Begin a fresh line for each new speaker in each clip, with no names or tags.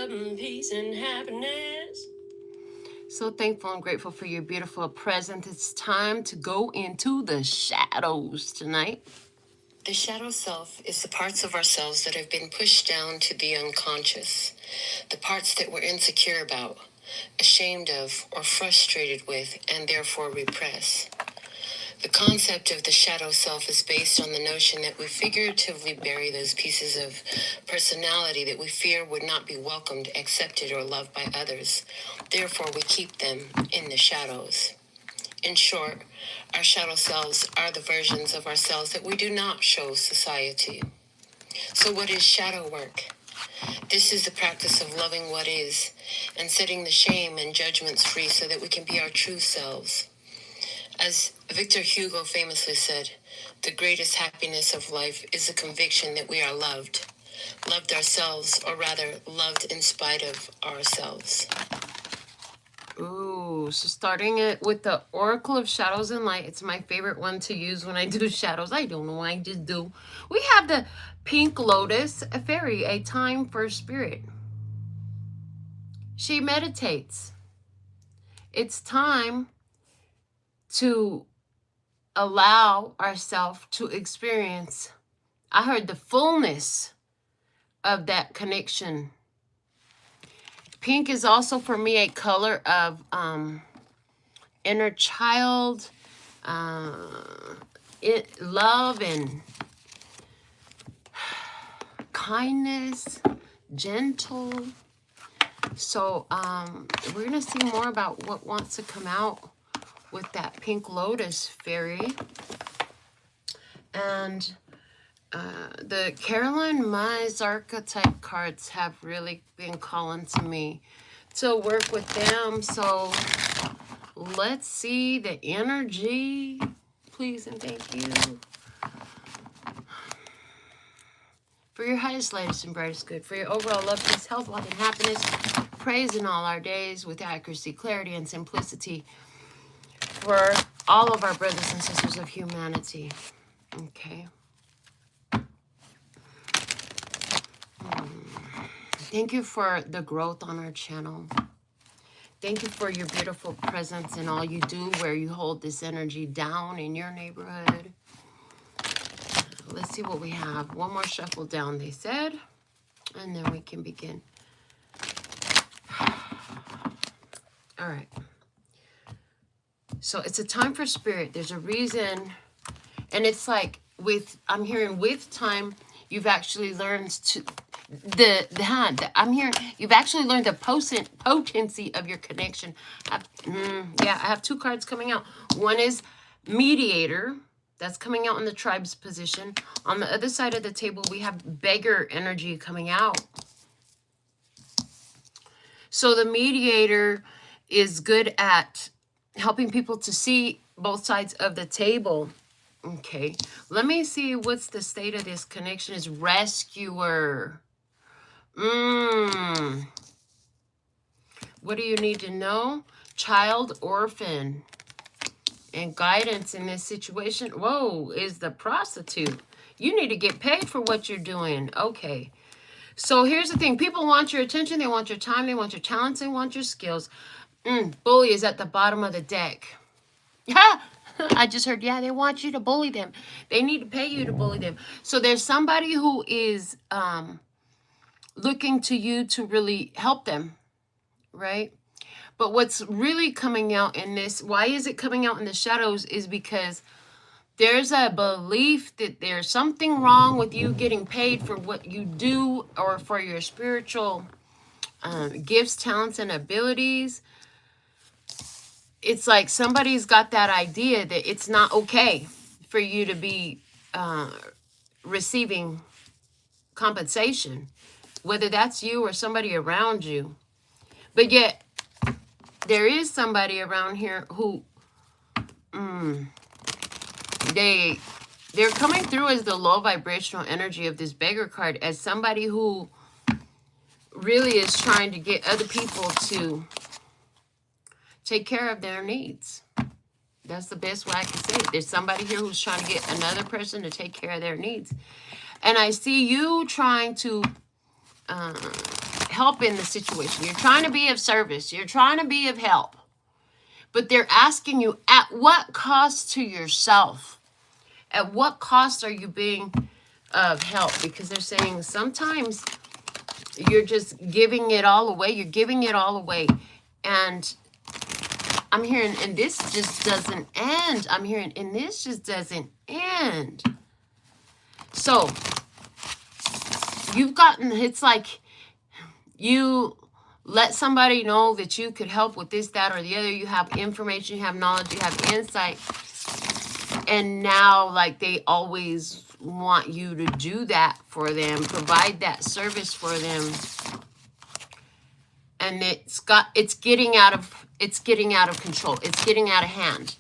love and peace and happiness. So thankful and grateful for your beautiful presence. It's time to go into the shadows tonight. The shadow self is the parts of ourselves that have been pushed down to the unconscious, the parts that we're insecure about, ashamed of, or frustrated with, and therefore repress. The concept of the shadow self is based on the notion that we figuratively bury those pieces of personality that we fear would not be welcomed, accepted, or loved by others. Therefore, we keep them in the shadows. In short, our shadow selves are the versions of ourselves that we do not show society. So what is shadow work? This is the practice of loving what is and setting the shame and judgments free so that we can be our true selves. As Victor Hugo famously said, the greatest happiness of life is the conviction that we are loved ourselves, or rather loved in spite of ourselves. Ooh, so starting it with the Oracle of Shadows and Light. It's my favorite one to use when I do shadows. I don't know why, I just do. We have the Pink Lotus, a fairy, a time for spirit. She meditates. It's time to allow ourselves to experience, I heard, the fullness of that connection. Pink is also for me a color of inner child, love and kindness, gentle. So we're gonna see more about what wants to come out with that Pink Lotus fairy. And the Caroline Mize archetype cards have really been calling to me to work with them. So let's see the energy, please and thank you. For your highest, lightest, and brightest good, for your overall love, peace, health, wealth, and happiness, praise in all our days with accuracy, clarity, and simplicity for all of our brothers and sisters of humanity. Okay. Thank you for the growth on our channel. Thank you for your beautiful presence and all you do, where you hold this energy down in your neighborhood. Let's see what we have. One more shuffle down, they said, and then we can begin. All right. So it's a time for spirit. There's a reason, and it's like I'm hearing with time, you've actually learned to I'm hearing you've actually learned the potency of your connection. Yeah, I have two cards coming out. One is mediator. That's coming out in the tribe's position. On the other side of the table, we have beggar energy coming out. So the mediator is good at helping people to see both sides of the table. Okay, let me see what's the state of this connection. Is rescuer. What do you need to know? Child, orphan. And guidance in this situation. Whoa, is the prostitute. You need to get paid for what you're doing. Okay. So here's the thing. People want your attention. They want your time. They want your talents. They want your skills. Bully is at the bottom of the deck. I just heard, yeah, they want you to bully them. They need to pay you to bully them. So there's somebody who is looking to you to really help them, right? But what's really coming out in this, why is it coming out in the shadows, is because there's a belief that there's something wrong with you getting paid for what you do, or for your spiritual gifts, talents, and abilities. It's like somebody's got that idea that it's not okay for you to be receiving compensation, whether that's you or somebody around you. But yet, there is somebody around here who, they're coming through as the low vibrational energy of this beggar card, as somebody who really is trying to get other people to take care of their needs. That's the best way I can say it. There's somebody here who's trying to get another person to take care of their needs. And I see you trying to help in the situation. You're trying to be of service. You're trying to be of help. But they're asking you, at what cost to yourself? At what cost are you being of help? Because they're saying sometimes you're just giving it all away. You're giving it all away. And I'm hearing, and this just doesn't end. I'm hearing, and this just doesn't end. So you've gotten, it's like you let somebody know that you could help with this, that, or the other. You have information, you have knowledge, you have insight. And now, like, they always want you to do that for them, provide that service for them. And it's getting out of control. It's getting out of hand.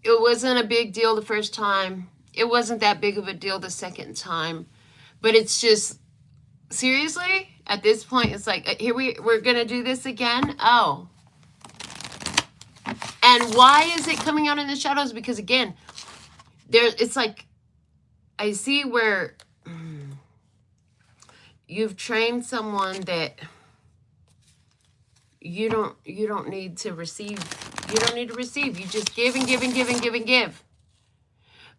It wasn't a big deal the first time. It wasn't that big of a deal the second time. But it's just, seriously, at this point, it's like, here we're going to do this again? Oh. And why is it coming out in the shadows? Because, again, it's like, I see where you've trained someone that you don't need to receive. You don't need to receive. You just give and give and give and give and give.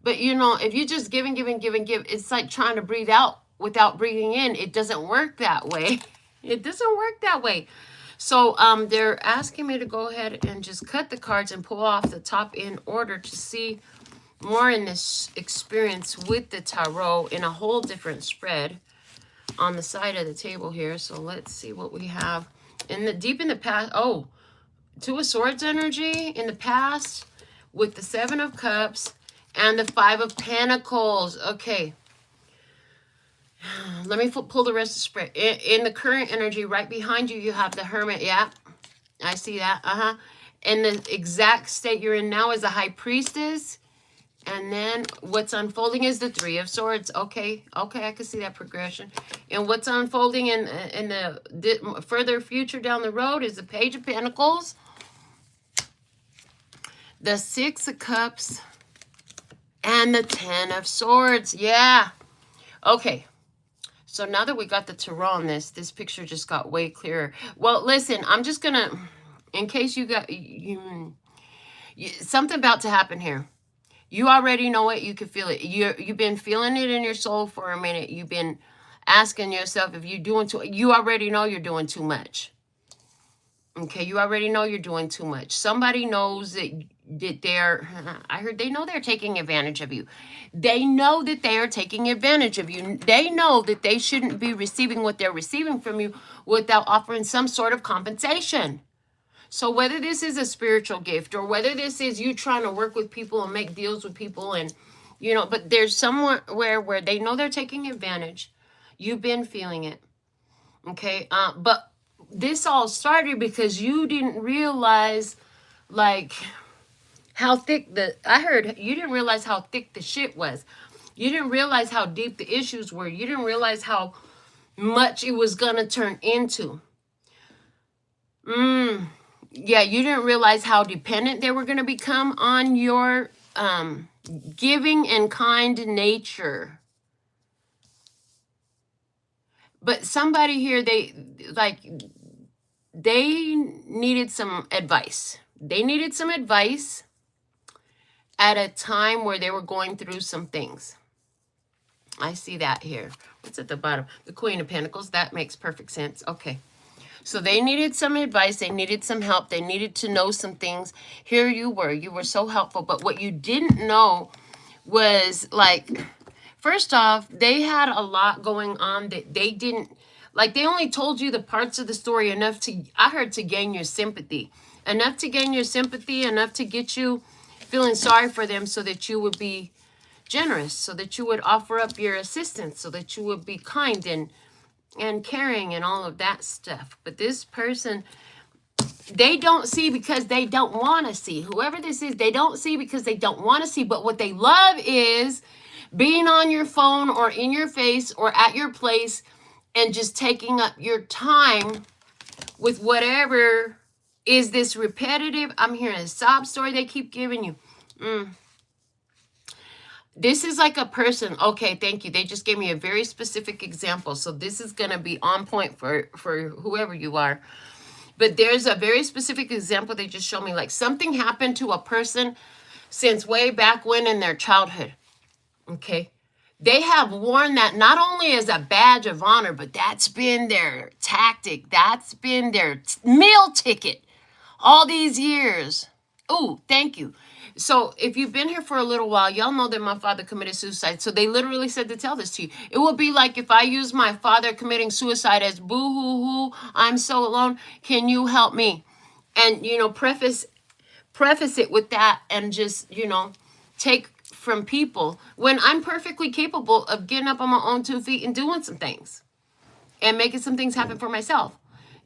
But, you know, if you just give and give and give and give, it's like trying to breathe out without breathing in. It doesn't work that way. It doesn't work that way. So they're asking me to go ahead and just cut the cards and pull off the top in order to see more in this experience with the tarot in a whole different spread on the side of the table here. So let's see what we have. Deep in the past, oh, Two of Swords energy in the past with the Seven of Cups and the Five of Pentacles. Okay. Let me pull the rest of the spread. In the current energy, right behind you, you have the Hermit. Yeah, I see that. And the exact state you're in now is the High Priestess. And then what's unfolding is the Three of Swords. Okay, I can see that progression. And what's unfolding in the further future down the road is the Page of Pentacles, the Six of Cups, and the Ten of Swords. Yeah. Okay. So now that we got the tarot on this picture just got way clearer. Well, listen, I'm just going to, in case you got, something about to happen here. You already know it. You can feel it. You've been feeling it in your soul for a minute. You've been asking yourself if you're doing too, you already know you're doing too much. Okay, you already know you're doing too much. Somebody knows that I heard they know they're taking advantage of you. They know that they are taking advantage of you. They know that they shouldn't be receiving what they're receiving from you without offering some sort of compensation. So whether this is a spiritual gift or whether this is you trying to work with people and make deals with people and, you know, but there's somewhere where they know they're taking advantage. You've been feeling it. Okay. But this all started because you didn't realize, like, how thick I heard you didn't realize how thick the shit was. You didn't realize how deep the issues were. You didn't realize how much it was going to turn into. Yeah, you didn't realize how dependent they were going to become on your giving and kind nature. But somebody here, they needed some advice. They needed some advice at a time where they were going through some things. I see that here. What's at the bottom? The Queen of Pentacles. That makes perfect sense. Okay. So they needed some advice. They needed some help. They needed to know some things. Here you were. You were so helpful. But what you didn't know was, like, first off, they had a lot going on that they didn't, like, they only told you the parts of the story enough to, I heard, to gain your sympathy. Enough to gain your sympathy, enough to get you feeling sorry for them so that you would be generous, so that you would offer up your assistance, so that you would be kind and caring and all of that stuff. But this person, they don't see because they don't want to see. Whoever this is, they don't see because they don't want to see. But what they love is being on your phone or in your face or at your place and just taking up your time with whatever is this repetitive. I'm hearing a sob story they keep giving you. This is like a person. Okay, thank you. They just gave me a very specific example. So this is going to be on point for whoever you are. But there's a very specific example they just showed me. Like something happened to a person since way back when in their childhood. Okay. They have worn that not only as a badge of honor, but that's been their tactic. That's been their meal ticket all these years. Oh, thank you. So if you've been here for a little while, y'all know that my father committed suicide. So they literally said to tell this to you. It would be like if I use my father committing suicide as boo-hoo-hoo, I'm so alone. Can you help me? And, you know, preface it with that and just, you know, take from people when I'm perfectly capable of getting up on my own 2 feet and doing some things and making some things happen for myself.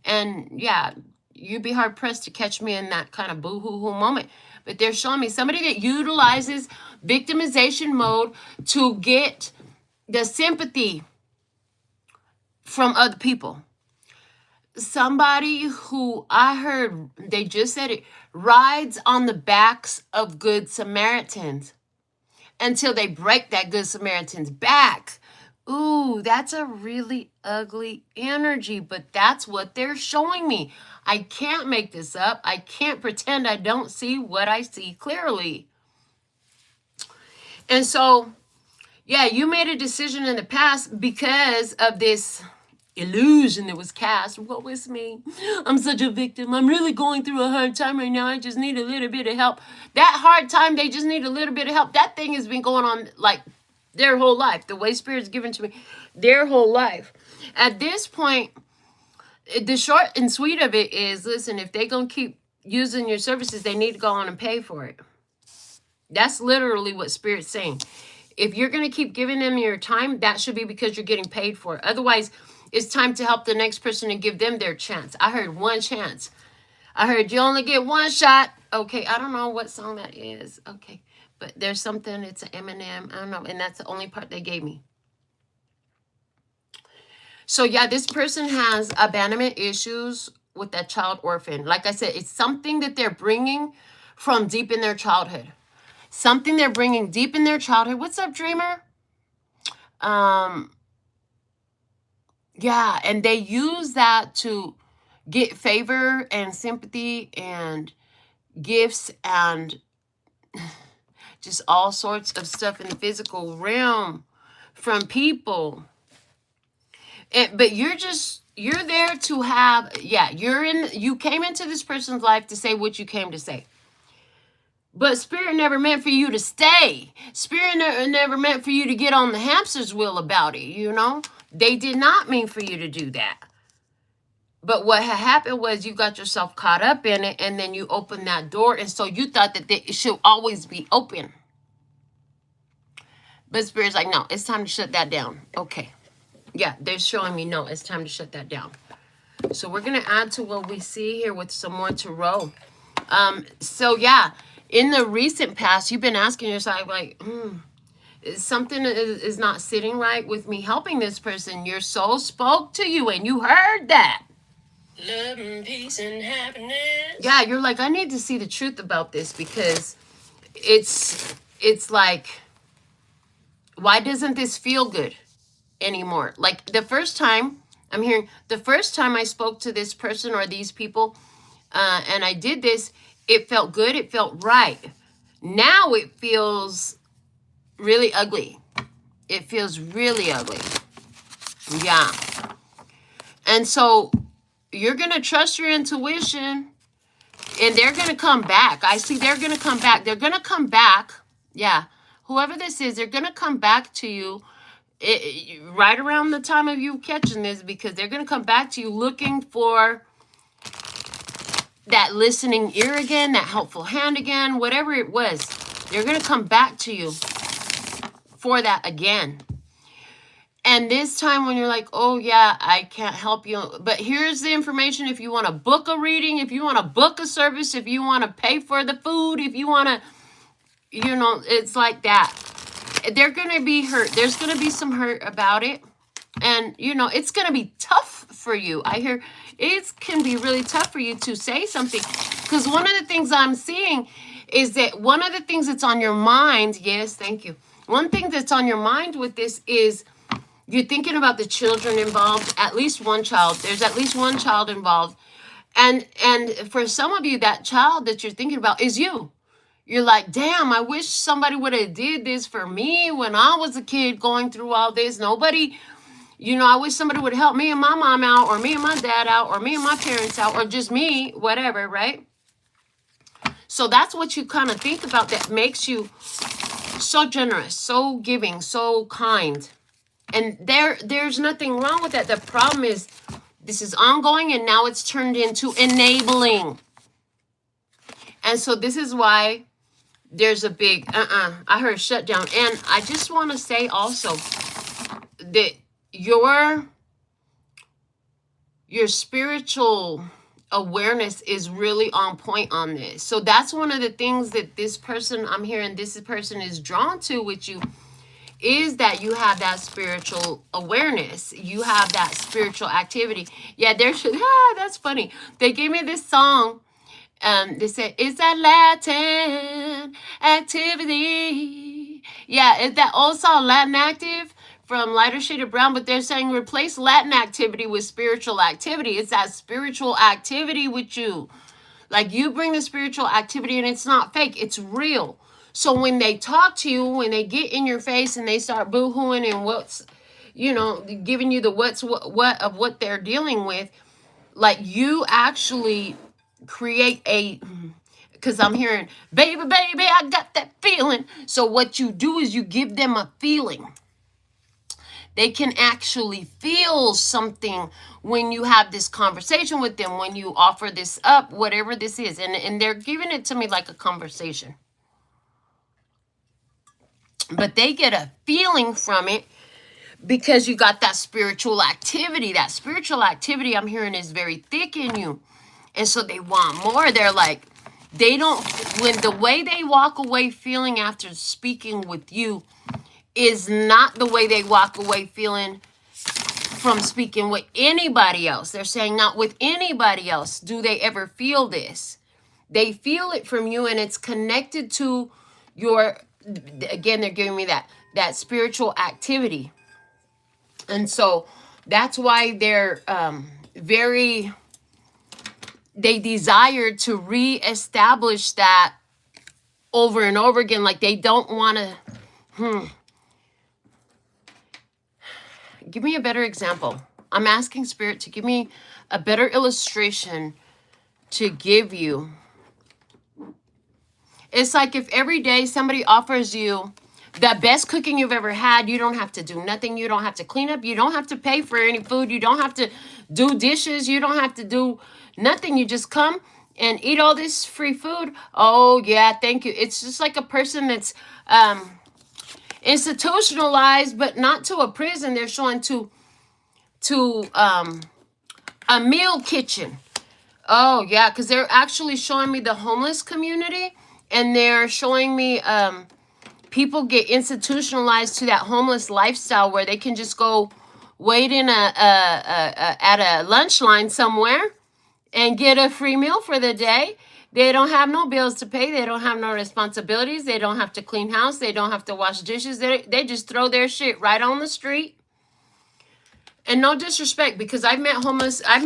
And yeah, you'd be hard pressed to catch me in that kind of boo-hoo-hoo moment. But they're showing me somebody that utilizes victimization mode to get the sympathy from other people. Somebody who I heard, they just said it, rides on the backs of good Samaritans until they break that good Samaritan's back. Ooh, that's a really ugly energy, but that's what they're showing me. I can't make this up. I can't pretend I don't see what I see clearly. And so, yeah, you made a decision in the past because of this illusion that was cast. What was me? I'm such a victim. I'm really going through a hard time right now. I just need a little bit of help. That hard time, they just need a little bit of help. That thing has been going on like their whole life. The way Spirit's given to me, their whole life. At this point, the short and sweet of it is, listen, if they're going to keep using your services, they need to go on and pay for it. That's literally what Spirit's saying. If you're going to keep giving them your time, that should be because you're getting paid for it. Otherwise, it's time to help the next person and give them their chance. I heard one chance. I heard you only get one shot. Okay, I don't know what song that is. Okay, but there's something, it's an Eminem. I don't know, and that's the only part they gave me. So yeah, this person has abandonment issues with that child orphan. Like I said, it's something that they're bringing from deep in their childhood. Something they're bringing deep in their childhood. What's up, Dreamer? Yeah, and they use that to get favor and sympathy and gifts and just all sorts of stuff in the physical realm from people. But you're there to have, yeah, you came into this person's life to say what you came to say. But Spirit never meant for you to stay. Spirit never meant for you to get on the hamster's wheel about it, you know? They did not mean for you to do that. But what had happened was you got yourself caught up in it, and then you opened that door, and so you thought that it should always be open. But Spirit's like, no, it's time to shut that down. Okay. Yeah, they're showing me, no, it's time to shut that down. So we're going to add to what we see here with some more tarot. So, yeah, in the recent past, you've been asking yourself, like, something is not sitting right with me helping this person. Your soul spoke to you, and you heard that. Love and peace and happiness. Yeah, you're like, I need to see the truth about this because it's like, why doesn't this feel good anymore? Like the first time I spoke to this person or these people and I did this, it felt good. It felt right. Now it feels really ugly. It feels really ugly. Yeah. And so you're going to trust your intuition and they're going to come back. I see they're going to come back. They're going to come back. Yeah. Whoever this is, they're going to come back to you right around the time of you catching this, because they're going to come back to you looking for that listening ear again, that helpful hand again, whatever it was. They're going to come back to you for that again. And this time when you're like, oh yeah, I can't help you, but here's the information. If you want to book a reading, if you want to book a service, if you want to pay for the food, if you want to, you know, it's like that. They're going to be hurt. There's going to be some hurt about it. And, you know, it's going to be tough for you. I hear it can be really tough for you to say something. Because one of the things I'm seeing is that one of the things that's on your mind, yes, thank you. one thing that's on your mind with this is you're thinking about the children involved, at least one child. There's at least one child involved. And for some of you, that child that you're thinking about is you. You're like, damn, I wish somebody would have did this for me when I was a kid going through all this. Nobody, you know, I wish somebody would help me and my mom out, or me and my dad out, or me and my parents out, or just me, whatever, right? So that's what you kind of think about that makes you so generous, so giving, so kind. And there's nothing wrong with that. The problem is this is ongoing, and now it's turned into enabling. And so this is why there's a big, I heard shutdown. And I just want to say also that your spiritual awareness is really on point on this. So that's one of the things that this person, I'm hearing this person is drawn to with you, is that you have that spiritual awareness. You have that spiritual activity. Yeah, that's funny. They gave me this song. They said, it's that Latin activity. Yeah, it's that old song, Latin Active from Lighter Shade of Brown, but they're saying replace Latin activity with spiritual activity. It's that spiritual activity with you. Like, you bring the spiritual activity, and it's not fake. It's real. So when they talk to you, when they get in your face and they start boo-hooing and what's, you know, giving you the what of what they're dealing with, like, you actually create because I'm hearing, baby, baby, I got that feeling. So what you do is you give them a feeling. They can actually feel something when you have this conversation with them, when you offer this up, whatever this is. And they're giving it to me like a conversation. But they get a feeling from it because you got that spiritual activity. That spiritual activity I'm hearing is very thick in you. And so they want more. They're like, they don't, when the way they walk away feeling after speaking with you is not the way they walk away feeling from speaking with anybody else. They're saying not with anybody else do they ever feel this. They feel it from you, and it's connected to your, again, they're giving me that spiritual activity. And so that's why they're they desire to reestablish that over and over again. Like, they don't want to, give me a better example. I'm asking Spirit to give me a better illustration to give you. It's like if every day somebody offers you the best cooking you've ever had, you don't have to do nothing. You don't have to clean up. You don't have to pay for any food. You don't have to do dishes. You don't have to do nothing. You just come and eat all this free food. Oh, yeah, thank you. It's just like a person that's institutionalized, but not to a prison. They're showing to a meal kitchen. Oh, yeah, because they're actually showing me the homeless community, and they're showing me people get institutionalized to that homeless lifestyle where they can just go wait in at a lunch line somewhere and get a free meal for the day. They don't have no bills to pay. They don't have no responsibilities. They don't have to clean house. They don't have to wash dishes. They just throw their shit right on the street. And no disrespect, because I've met homeless. I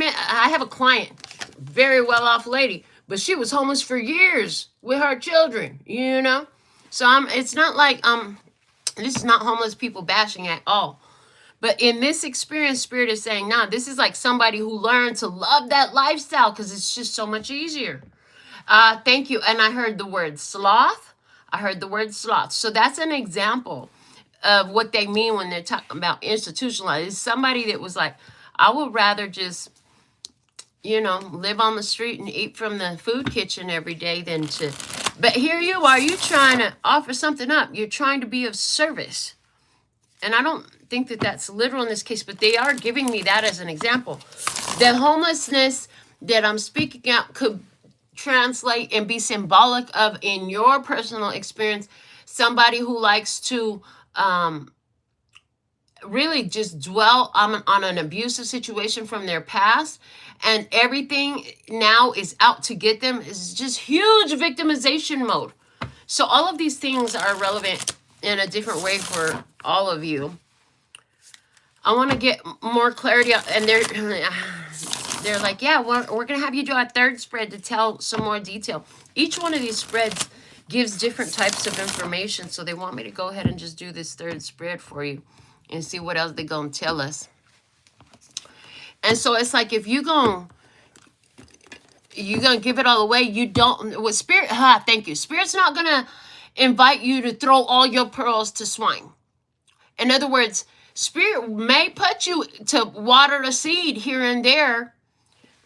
have a client, very well-off lady, but she was homeless for years with her children, you know? So it's not like, this is not homeless people bashing at all. But in this experience, Spirit is saying, nah, this is like somebody who learned to love that lifestyle because it's just so much easier. Thank you. And I heard the word sloth. So that's an example of what they mean when they're talking about institutionalized. It's somebody that was like, I would rather just, you know, live on the street and eat from the food kitchen every day than to. But here you are, you trying to offer something up. You're trying to be of service. And I don't think that that's literal in this case, but they are giving me that as an example. The homelessness that I'm speaking out could translate and be symbolic of, in your personal experience, somebody who likes to really just dwell on an abusive situation from their past, and everything now is out to get them. Is just huge victimization mode. So all of these things are relevant in a different way for all of you. I want to get more clarity, and they're like, yeah, we're going to have you do a third spread to tell some more detail. Each one of these spreads gives different types of information, so they want me to go ahead and just do this third spread for you and see what else they're going to tell us. And so it's like, if you're going to give it all away, you don't, with Spirit, thank you. Spirit's not going to invite you to throw all your pearls to swine. In other words, Spirit may put you to water a seed here and there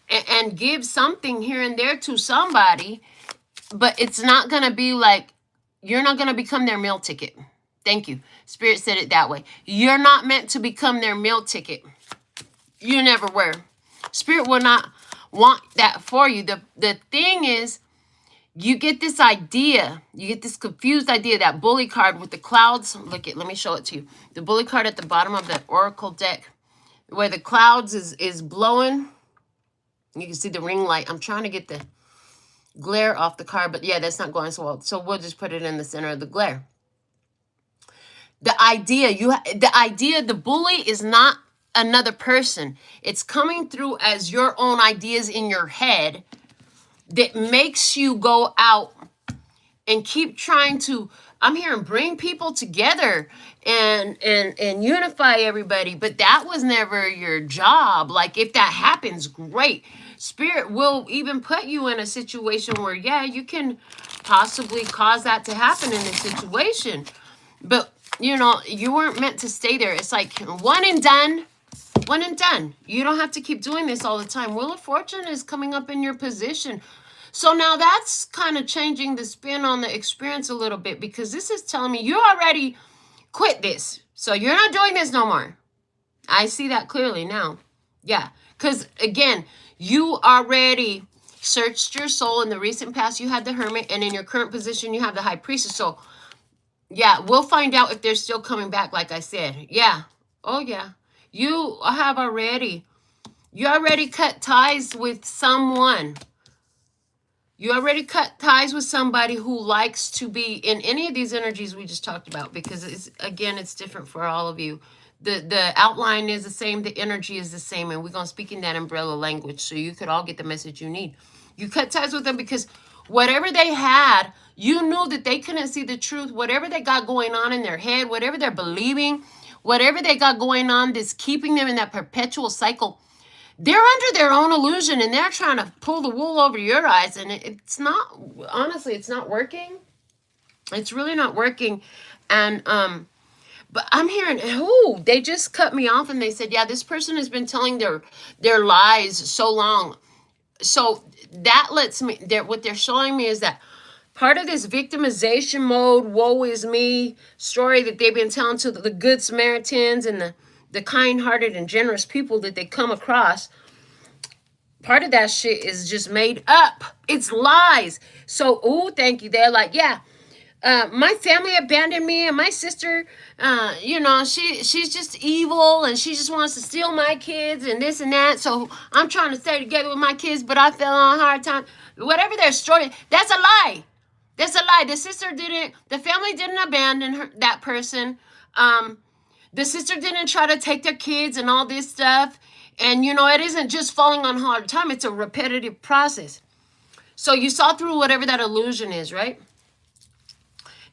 and give something here and there to somebody, but it's not going to be like, you're not going to become their meal ticket. Thank you. Spirit said it that way. You're not meant to become their meal ticket. You never were. Spirit will not want that for you. The thing is, you get this idea, you get this confused idea, that bully card with the clouds. Look, let me show it to you. The bully card at the bottom of that oracle deck, where the clouds is blowing. You can see the ring light. I'm trying to get the glare off the card, but yeah, that's not going so well. So we'll just put it in the center of the glare. The idea, the bully is not another person. It's coming through as your own ideas in your head that makes you go out and keep trying to, I'm hearing, bring people together and unify everybody. But that was never your job. Like, if that happens, great. Spirit will even put you in a situation where, yeah, you can possibly cause that to happen in this situation. But, you know, you weren't meant to stay there. It's like one and done. One and done. You don't have to keep doing this all the time. Wheel of Fortune is coming up in your position. So now that's kind of changing the spin on the experience a little bit, because this is telling me you already quit this. So you're not doing this no more. I see that clearly now. Yeah. Because again, you already searched your soul. In the recent past, you had the Hermit, and in your current position, you have the High Priestess. So yeah, we'll find out if they're still coming back, like I said. Yeah. Oh yeah. You already cut ties with someone. You already cut ties with somebody who likes to be in any of these energies we just talked about, because it's different for all of you. The outline is the same, the energy is the same, and we're going to speak in that umbrella language so you could all get the message you need. You cut ties with them because whatever they had, you knew that they couldn't see the truth. Whatever they got going on in their head, whatever they're believing, whatever they got going on that's keeping them in that perpetual cycle, they're under their own illusion, and they're trying to pull the wool over your eyes, and it's not, honestly, it's not working. It's really not working. And but I'm hearing, they just cut me off, and they said, yeah, this person has been telling their lies so long. So that lets me, what they're showing me is that part of this victimization mode, woe is me story that they've been telling to the good Samaritans and the kind-hearted and generous people that they come across, part of that shit is just made up. It's lies. So, thank you. They're like, yeah, my family abandoned me, and my sister, she's just evil, and she just wants to steal my kids and this and that. So I'm trying to stay together with my kids, but I fell on a hard time. Whatever their story, that's a lie. That's a lie. The family didn't abandon that person. The sister didn't try to take their kids and all this stuff. And, it isn't just falling on hard time. It's a repetitive process. So you saw through whatever that illusion is, right?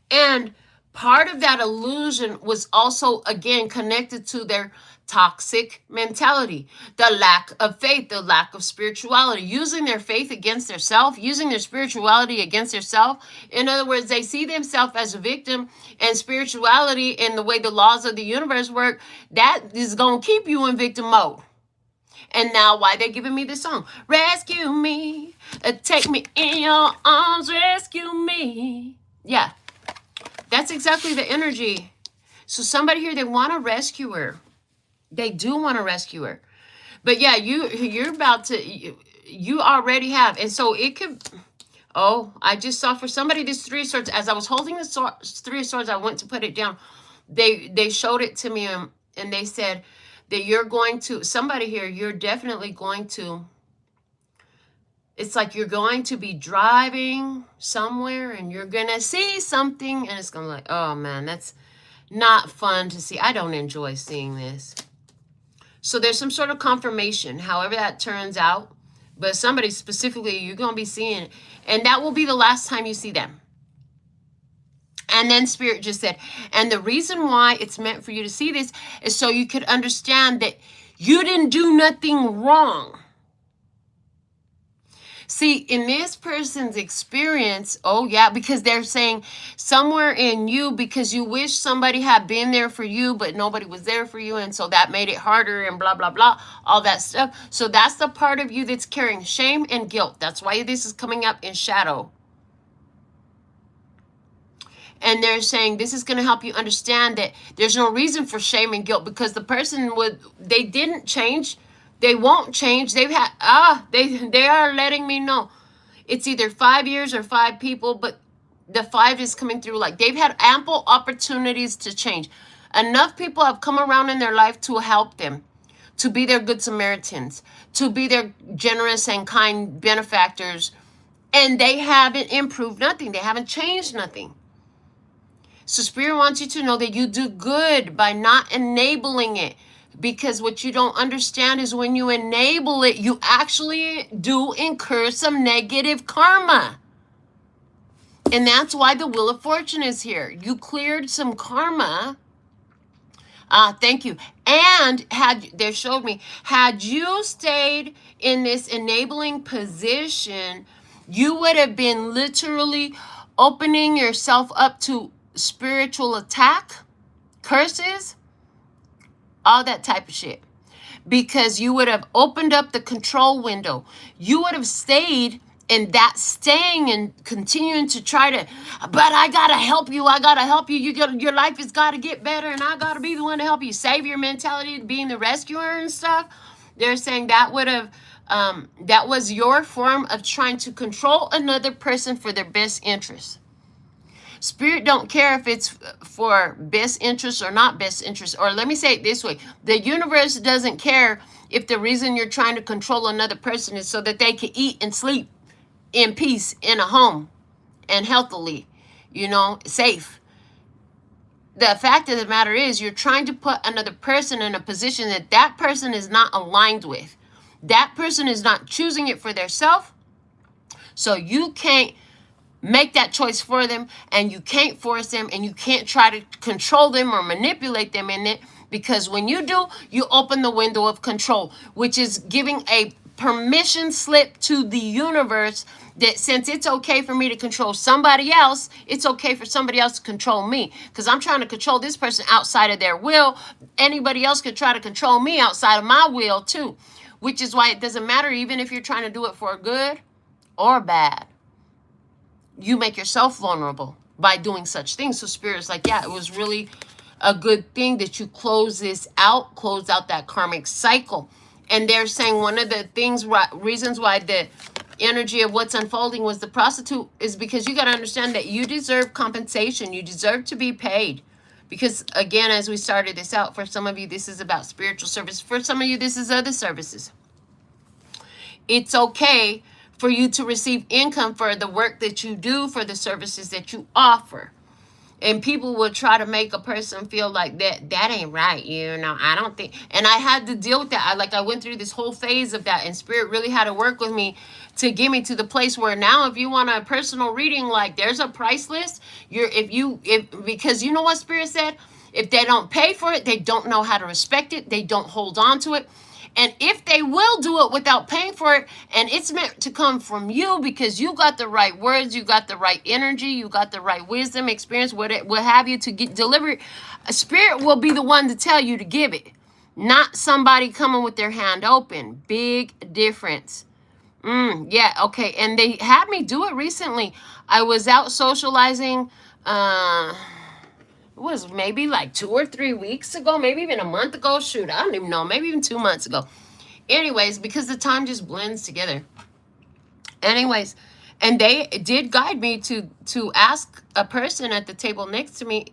And part of that illusion was also, again, connected to their toxic mentality, the lack of faith, the lack of spirituality, using their faith against their self, using their spirituality against their self. In other words, they see themselves as a victim, and spirituality and the way the laws of the universe work, that is going to keep you in victim mode. And now why they're giving me this song, rescue me, take me in your arms, rescue me. Yeah, that's exactly the energy. So somebody here, they want to rescue her. They do want to rescue her. But yeah, you're about to, you already have. And so it could, I just saw for somebody this Three of Swords. As I was holding the Three of Swords, I went to put it down. They showed it to me, and they said that you're going to, somebody here, you're definitely going to It's like you're going to be driving somewhere and you're going to see something and it's going to be like, oh man, that's not fun to see. I don't enjoy seeing this. So there's some sort of confirmation, however that turns out. But somebody specifically you're going to be seeing, and that will be the last time you see them. And then Spirit just said, and the reason why it's meant for you to see this is so you could understand that you didn't do nothing wrong. See, in this person's experience, oh yeah, because they're saying somewhere in you, because you wish somebody had been there for you, but nobody was there for you. And so that made it harder and blah, blah, blah, all that stuff. So that's the part of you that's carrying shame and guilt. That's why this is coming up in shadow. And they're saying this is going to help you understand that there's no reason for shame and guilt because the person they didn't change. They won't change. They are letting me know. It's either 5 years or 5 people, but the 5 is coming through like they've had ample opportunities to change. Enough people have come around in their life to help them, to be their good Samaritans, to be their generous and kind benefactors, and they haven't improved nothing. They haven't changed nothing. So Spirit wants you to know that you do good by not enabling it. Because what you don't understand is when you enable it, you actually do incur some negative karma. And that's why the Wheel of Fortune is here. You cleared some karma. Thank you. And they showed me, had you stayed in this enabling position, you would have been literally opening yourself up to spiritual attack, curses, all that type of shit. Because you would have opened up the control window. You would have stayed in that staying and continuing to try to, but I got to help you. I got to help you. Your life has got to get better and I got to be the one to help you. Savior mentality, being the rescuer and stuff. They're saying that would have, that was your form of trying to control another person for their best interest. Spirit don't care if it's for best interest or not best interest. Or let me say it this way. The universe doesn't care if the reason you're trying to control another person is so that they can eat and sleep in peace in a home and healthily, safe. The fact of the matter is you're trying to put another person in a position that person is not aligned with. That person is not choosing it for themselves. So you can't make that choice for them, and you can't force them, and you can't try to control them or manipulate them in it, because when you do, you open the window of control, which is giving a permission slip to the universe that since it's okay for me to control somebody else, it's okay for somebody else to control me, because I'm trying to control this person outside of their will. Anybody else could try to control me outside of my will too, which is why it doesn't matter even if you're trying to do it for good or bad. You make yourself vulnerable by doing such things. So Spirit's like, yeah, it was really a good thing that you close out that karmic cycle. And they're saying one of the reasons why the energy of what's unfolding was the prostitute is because you got to understand that you deserve compensation. You deserve to be paid. Because again, as we started this out, for some of you, this is about spiritual service. For some of you, this is other services. It's okay for you to receive income for the work that you do, for the services that you offer. And people will try to make a person feel like that ain't right, I don't think. And I had to deal with that. I went through this whole phase of that, and Spirit really had to work with me to get me to the place where now if you want a personal reading, like there's a price list. Because you know what Spirit said? If they don't pay for it, they don't know how to respect it. They don't hold on to it. And if they will do it without paying for it, and it's meant to come from you because you got the right words, you got the right energy, you got the right wisdom, experience, what have you to get delivered, a Spirit will be the one to tell you to give it, not somebody coming with their hand open. Big difference. Yeah, okay. And they had me do it recently. I was out socializing. It was maybe like 2 or 3 weeks ago, maybe even a month ago. Shoot, I don't even know. Maybe even 2 months ago. Anyways, because the time just blends together. Anyways, and they did guide me to ask a person at the table next to me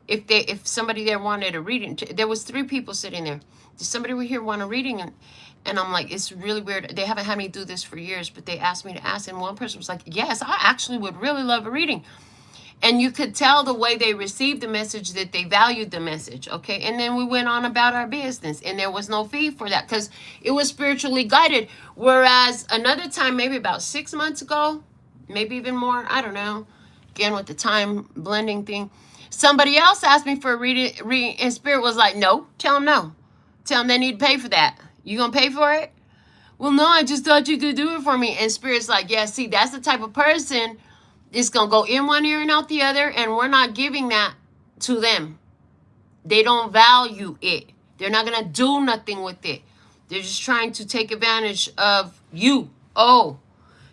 if somebody there wanted a reading. There was 3 people sitting there. Does somebody here want a reading? And I'm like, it's really weird. They haven't had me do this for years, but they asked me to ask. And one person was like, yes, I actually would really love a reading. And you could tell the way they received the message that they valued the message, okay? And then we went on about our business, and there was no fee for that because it was spiritually guided. Whereas another time, maybe about 6 months ago, maybe even more, I don't know, again with the time blending thing, somebody else asked me for a reading, and Spirit was like, no, tell them no. Tell them they need to pay for that. You gonna pay for it? Well, no, I just thought you could do it for me. And Spirit's like, yeah, see, that's the type of person it's going to go in one ear and out the other, and we're not giving that to them. They don't value it. They're not going to do nothing with it. They're just trying to take advantage of you. Oh,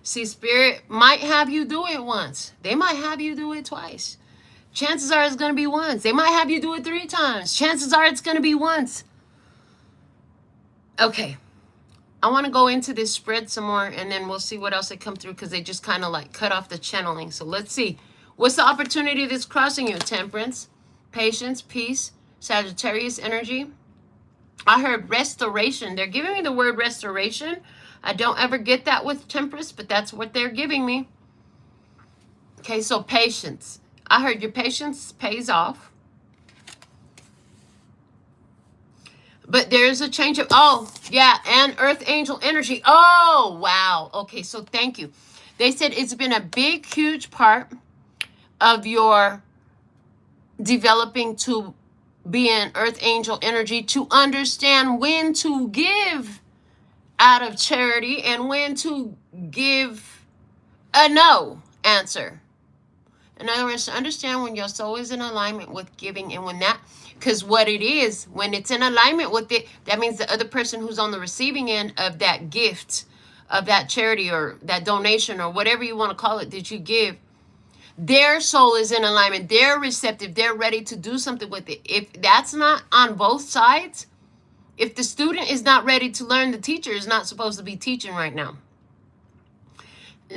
see, Spirit might have you do it once. They might have you do it twice. Chances are it's going to be once. They might have you do it 3 times. Chances are it's going to be once. Okay. I want to go into this spread some more, and then we'll see what else they come through, because they just kind of like cut off the channeling. So let's see. What's the opportunity that's crossing you? Temperance, patience, peace, Sagittarius energy. I heard restoration. They're giving me the word restoration. I don't ever get that with Temperance, but that's what they're giving me. Okay, so patience. I heard your patience pays off. But there's a change of, oh, yeah, and Earth Angel energy. Oh, wow. Okay, so thank you. They said it's been a big, huge part of your developing to be an Earth Angel energy, to understand when to give out of charity and when to give a no answer. In other words, to understand when your soul is in alignment with giving, and when that, because what it is, when it's in alignment with it, that means the other person who's on the receiving end of that gift, of that charity or that donation or whatever you want to call it that you give, their soul is in alignment. They're receptive. They're ready to do something with it. If that's not on both sides, if the student is not ready to learn, the teacher is not supposed to be teaching right now.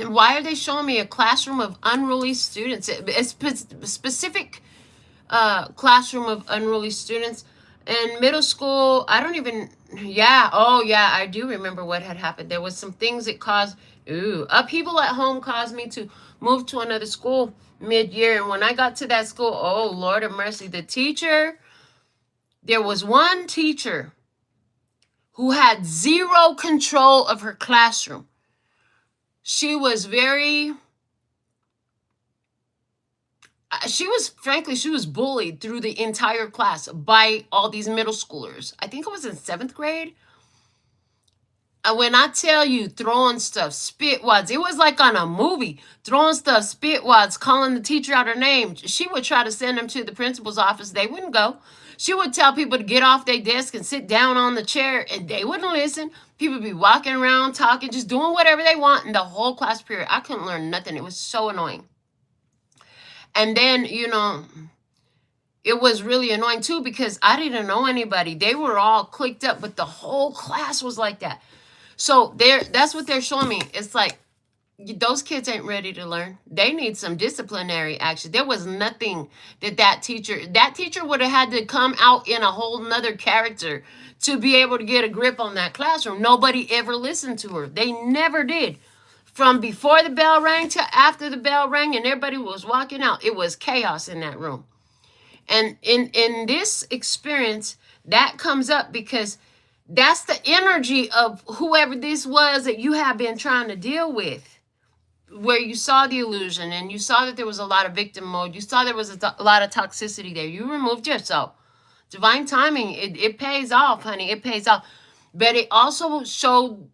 Why are they showing me a classroom of unruly students? A specific classroom of unruly students. In middle school, I don't even, yeah, oh yeah, I do remember what had happened. There was some things that caused, upheaval at home caused me to move to another school mid-year. And when I got to that school, oh Lord of mercy, the teacher, there was one teacher who had 0 control of her classroom. She was frankly, she was bullied through the entire class by all these middle schoolers. I think it was in 7th grade. When I tell you throwing stuff, spit wads, it was like on a movie, throwing stuff, spit wads, calling the teacher out her name. She would try to send them to the principal's office. They wouldn't go. She would tell people to get off their desk and sit down on the chair, and they wouldn't listen. People would be walking around, talking, just doing whatever they want in the whole class period. I couldn't learn nothing. It was so annoying. And then, it was really annoying too, because I didn't know anybody. They were all clicked up, but the whole class was like that. So that's what they're showing me. It's like, those kids ain't ready to learn. They need some disciplinary action. There was nothing that teacher would have had to come out in a whole nother character to be able to get a grip on that classroom. Nobody ever listened to her. They never did. From before the bell rang to after the bell rang and everybody was walking out, it was chaos in that room. And in this experience, that comes up because that's the energy of whoever this was that you have been trying to deal with, where you saw the illusion and you saw that there was a lot of victim mode. You saw there was a lot of toxicity there. You removed yourself. Divine timing, it pays off, honey. It pays off. But it also showed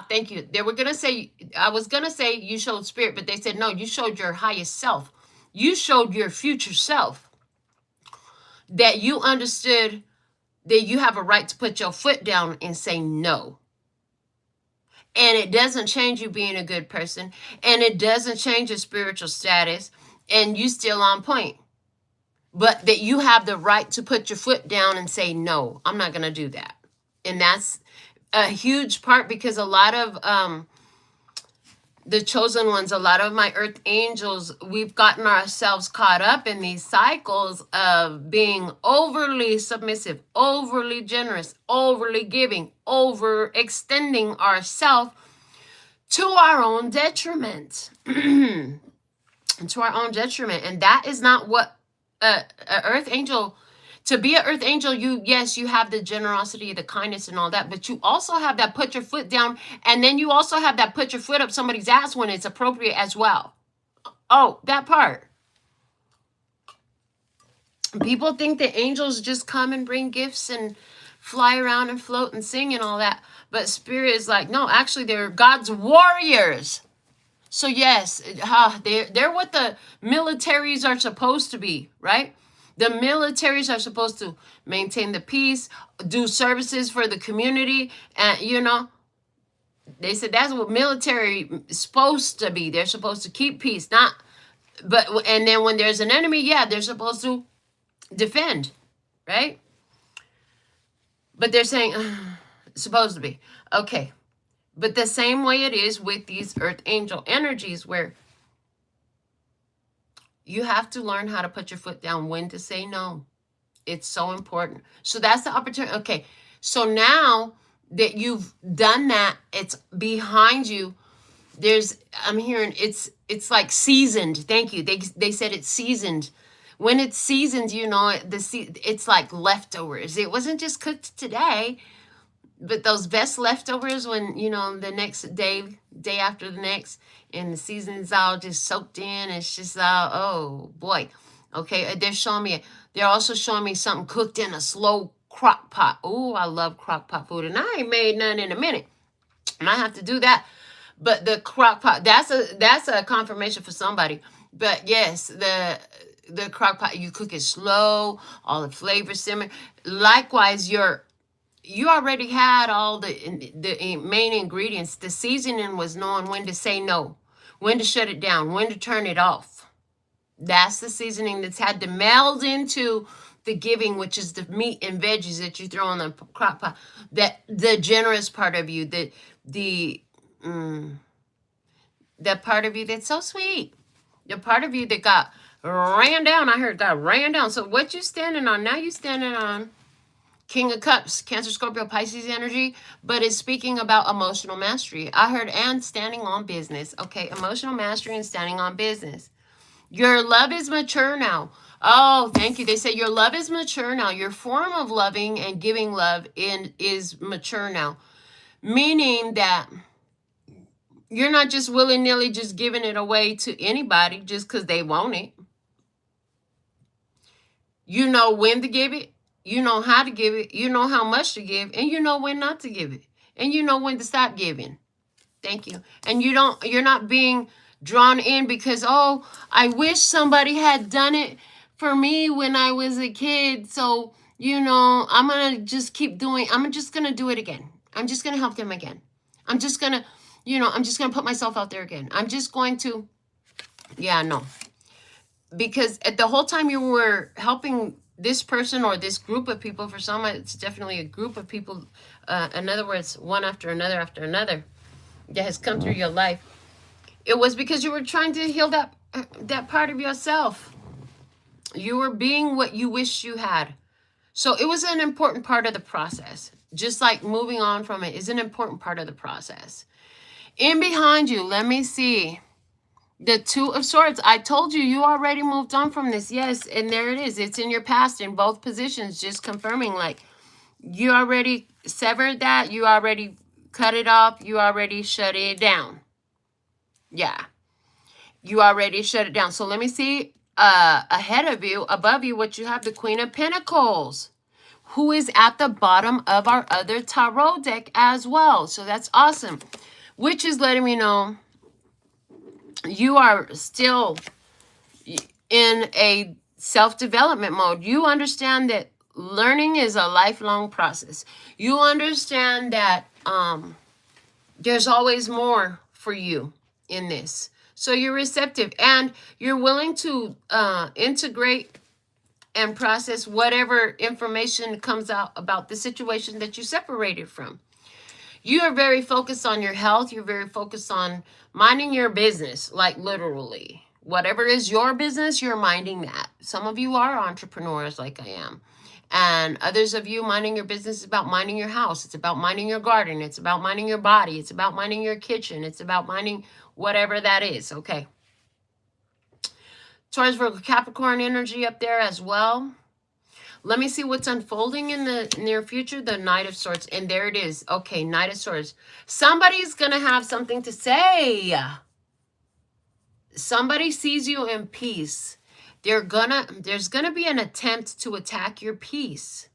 thank you. They were going to say, I was going to say you showed spirit, but they said, no, you showed your highest self. You showed your future self that you understood that you have a right to put your foot down and say no. And it doesn't change you being a good person. And it doesn't change your spiritual status. And you still on point. But that you have the right to put your foot down and say, no, I'm not going to do that. And that's a huge part, because a lot of the chosen ones, a lot of my earth angels, we've gotten ourselves caught up in these cycles of being overly submissive, overly generous, overly giving, overextending ourselves to our own detriment. To our own detriment. And that is not what a earth angel, to be an earth angel, yes, you have the generosity, the kindness and all that, but you also have that put your foot down, and then you also have that put your foot up somebody's ass when it's appropriate as well. Oh, that part. People think that angels just come and bring gifts and fly around and float and sing and all that, but spirit is like, no, actually they're God's warriors. So yes, they're what the militaries are supposed to be, right? The militaries are supposed to maintain the peace, do services for the community, and they said that's what military is supposed to be. They're supposed to keep peace, and then when there's an enemy, yeah, they're supposed to defend, right? But they're saying supposed to be. Okay. But the same way it is with these earth angel energies, where you have to learn how to put your foot down, when to say no. It's so important. So that's the opportunity. Okay. So now that you've done that, it's behind you. I'm hearing it's like seasoned. Thank you. They said it's seasoned. When it's seasoned, it's like leftovers. It wasn't just cooked today. But those best leftovers, when, the next day after the next, and the season's all just soaked in, it's just all, oh boy. Okay, they're also showing me something cooked in a slow crock pot. Oh, I love crock pot food, and I ain't made none in a minute. I might have to do that. But the crock pot, that's a confirmation for somebody. But yes, the crock pot, you cook it slow, all the flavors simmer. Likewise, you already had all the main ingredients. The seasoning was knowing when to say no, when to shut it down, when to turn it off. That's the seasoning that's had to meld into the giving, which is the meat and veggies that you throw in the crock pot. That the generous part of you, that part of you that's so sweet, the part of you that got ran down. I heard got ran down. So what you standing on now? You standing on King of Cups, Cancer, Scorpio, Pisces energy, but it's speaking about emotional mastery. I heard, and standing on business. Okay, emotional mastery and standing on business. Your love is mature now. Oh, thank you. They say your love is mature now. Your form of loving and giving love is mature now. Meaning that you're not just willy-nilly just giving it away to anybody just because they want it. You know when to give it. You know how to give it. You know how much to give. And you know when not to give it. And you know when to stop giving. Thank you. And you're not being drawn in because, oh, I wish somebody had done it for me when I was a kid. So, I'm going to just keep doing, I'm just going to do it again. I'm just going to help them again. I'm just going to, I'm just going to put myself out there again. I'm just going to, no. Because at the whole time you were helping this person or this group of people, for some, it's definitely a group of people. In other words, one after another that has come through your life. It was because you were trying to heal that part of yourself. You were being what you wish you had. So it was an important part of the process. Just like moving on from it is an important part of the process. In behind you, let me see. The Two of Swords. I told you already moved on from this. Yes, and there it is. It's in your past in both positions, just confirming like you already severed that. You already cut it off. You already shut it down. Yeah. You already shut it down. So let me see ahead of you, above you, what you have. The Queen of Pentacles, who is at the bottom of our other tarot deck as well. So that's awesome. Which is letting me know you are still in a self-development mode. You understand that learning is a lifelong process. You understand that there's always more for you in this. So you're receptive and you're willing to integrate and process whatever information comes out about the situation that you separated from. You are very focused on your health. You're very focused on minding your business, like literally. Whatever is your business, you're minding that. Some of you are entrepreneurs like I am. And others of you, minding your business is about minding your house. It's about minding your garden. It's about minding your body. It's about minding your kitchen. It's about minding whatever that is. Okay. Taurus, Virgo, Capricorn energy up there as well. Let me see what's unfolding in the near future. The Knight of Swords. And there it is. Okay, Knight of Swords. Somebody's going to have something to say. Somebody sees you in peace. There's gonna be an attempt to attack your peace.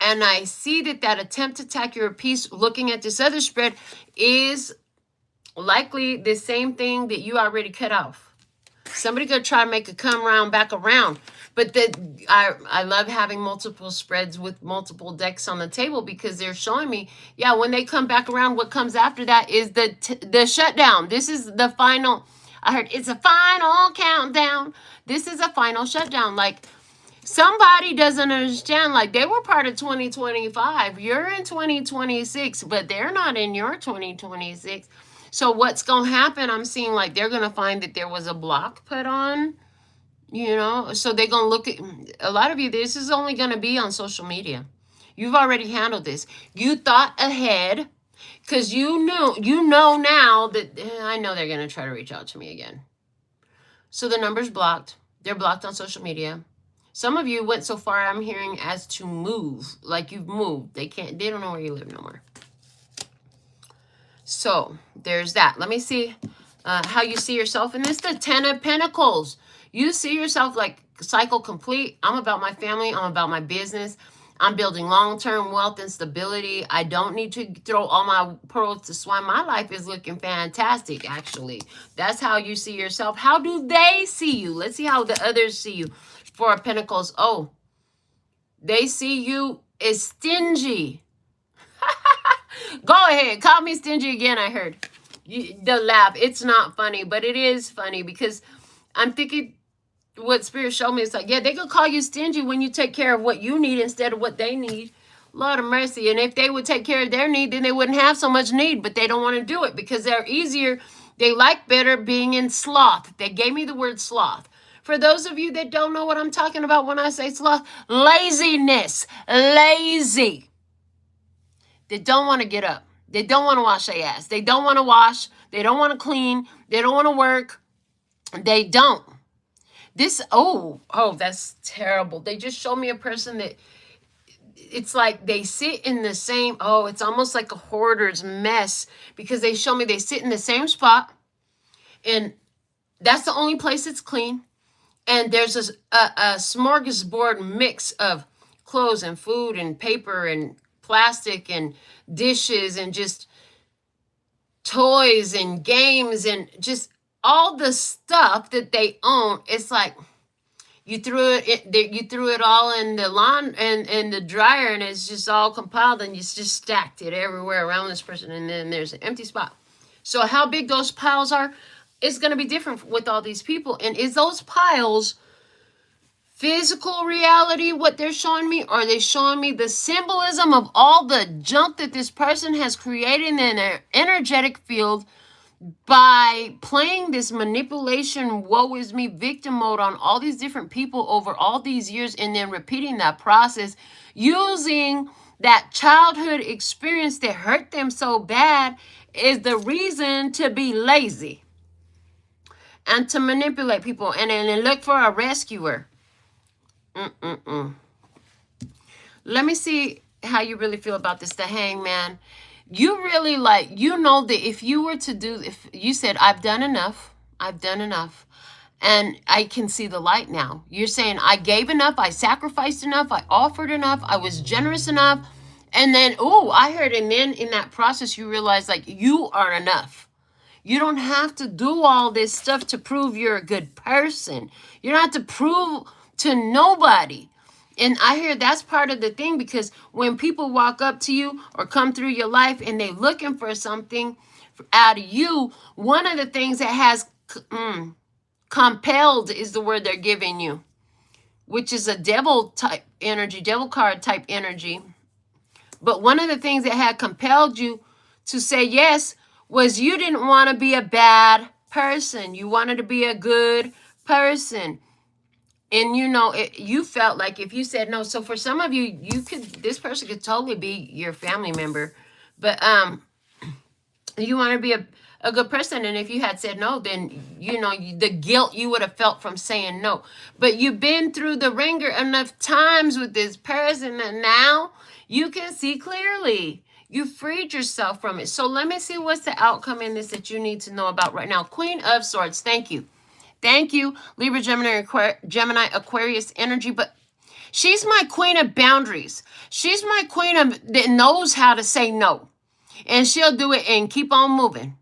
And I see that attempt to attack your peace, looking at this other spread, is likely the same thing that you already cut off. Somebody gonna try to make it come around back around. But I love having multiple spreads with multiple decks on the table, because they're showing me, yeah, when they come back around, what comes after that is the shutdown. This is the final. I heard it's a final countdown. This is a final shutdown. Like, somebody doesn't understand. Like, they were part of 2025. You're in 2026, but they're not in your 2026. So what's going to happen, I'm seeing like they're going to find that there was a block put on, you know. So they're going to look at, a lot of you, this is only going to be on social media. You've already handled this. You thought ahead. Because you know now that, I know they're going to try to reach out to me again. So the number's blocked. They're blocked on social media. Some of you went so far, I'm hearing, as to move. Like, you've moved. They don't know where you live no more. So there's that. Let me see how you see yourself in this. The Ten of Pentacles. You see yourself like cycle complete. I'm about my family. I'm about my business. I'm building long-term wealth and stability. I don't need to throw all my pearls to swine. My life is looking fantastic, actually. That's how you see yourself. How do they see you? Let's see how the others see you. Four of Pentacles. Oh, they see you as stingy. Go ahead. Call me stingy again, I heard. The laugh. It's not funny, but it is funny, because I'm thinking, what Spirit showed me is like, yeah, they could call you stingy when you take care of what you need instead of what they need. Lord of mercy. And if they would take care of their need, then they wouldn't have so much need, but they don't want to do it because they're easier. They like better being in sloth. They gave me the word sloth. For those of you that don't know what I'm talking about when I say sloth, laziness, lazy. They don't want to get up. They don't want to wash their ass. They don't want to wash. They don't want to clean. They don't want to work. They don't. This, that's terrible. They just showed me a person that it's like they sit in the same, it's almost like a hoarder's mess, because they show me they sit in the same spot, and that's the only place it's clean. And there's a smorgasbord mix of clothes and food and paper and plastic and dishes and just toys and games and just all the stuff that they own. It's like you threw it all in the lawn and the dryer, and it's just all compiled, and you just stacked it everywhere around this person, and then there's an empty spot. So how big those piles are, it's going to be different with all these people. And is those piles physical reality, what they're showing me, or are they showing me the symbolism of all the junk that this person has created in their energetic field by playing this manipulation, woe is me, victim mode on all these different people over all these years, and then repeating that process, using that childhood experience that hurt them so bad is the reason to be lazy and to manipulate people and then look for a rescuer. Let me see how you really feel about this. The Hangman. You really that if you were to do, if you said, I've done enough, and I can see the light now. You're saying, I gave enough, I sacrificed enough, I offered enough, I was generous enough. And then, I heard, and then in that process, you realize like you are enough. You don't have to do all this stuff to prove you're a good person. You don't have to prove to nobody. And I hear that's part of the thing, because when people walk up to you or come through your life and they're looking for something out of you, one of the things that has compelled is the word they're giving you, which is a devil type energy, devil card type energy. But one of the things that had compelled you to say yes was you didn't want to be a bad person. You wanted to be a good person. And you felt like if you said no, so for some of you, this person could totally be your family member, but you want to be a good person. And if you had said no, then the guilt you would have felt from saying no. But you've been through the ringer enough times with this person that now you can see clearly. You freed yourself from it. So let me see what's the outcome in this that you need to know about right now. Queen of Swords. Thank you. Thank you, Libra, Gemini, Aquarius energy. But she's my queen of boundaries. She's my queen that knows how to say no. And she'll do it and keep on moving.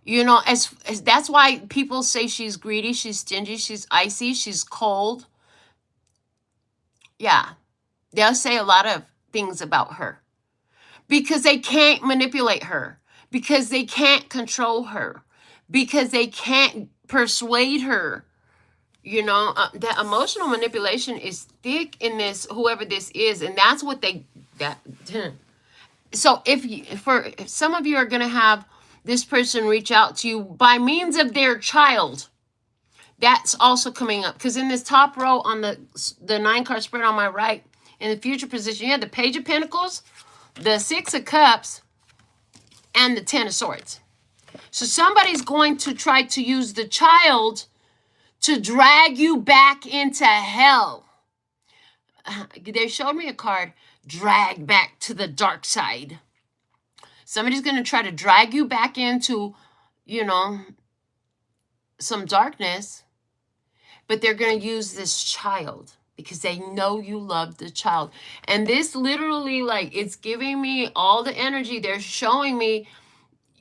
As that's why people say she's greedy, she's stingy, she's icy, she's cold. Yeah. They'll say a lot of things about her. Because they can't manipulate her. Because they can't control her. Because they can't persuade her. That emotional manipulation is thick in this, whoever this is. And that's what so if some of you are going to have this person reach out to you by means of their child, that's also coming up. Because in this top row on the 9-card spread on my right, in the future position, you have the Page of Pentacles, the 6 of Cups, and the 10 of Swords. So somebody's going to try to use the child to drag you back into hell. They showed me a card, drag back to the dark side. Somebody's going to try to drag you back into, some darkness, but they're going to use this child because they know you love the child. And this literally, it's giving me all the energy. They're showing me,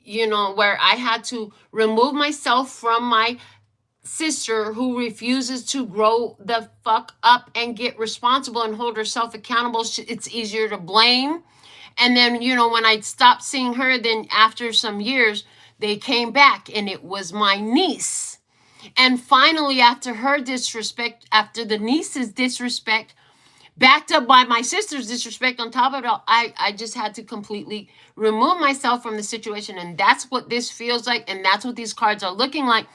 where I had to remove myself from my sister who refuses to grow the fuck up and get responsible and hold herself accountable. It's easier to blame. And then, when I stopped seeing her, then after some years, they came back and it was my niece. And finally, after her disrespect, after the niece's disrespect, backed up by my sister's disrespect on top of it all, I just had to completely remove myself from the situation. And that's what this feels like. And that's what these cards are looking like.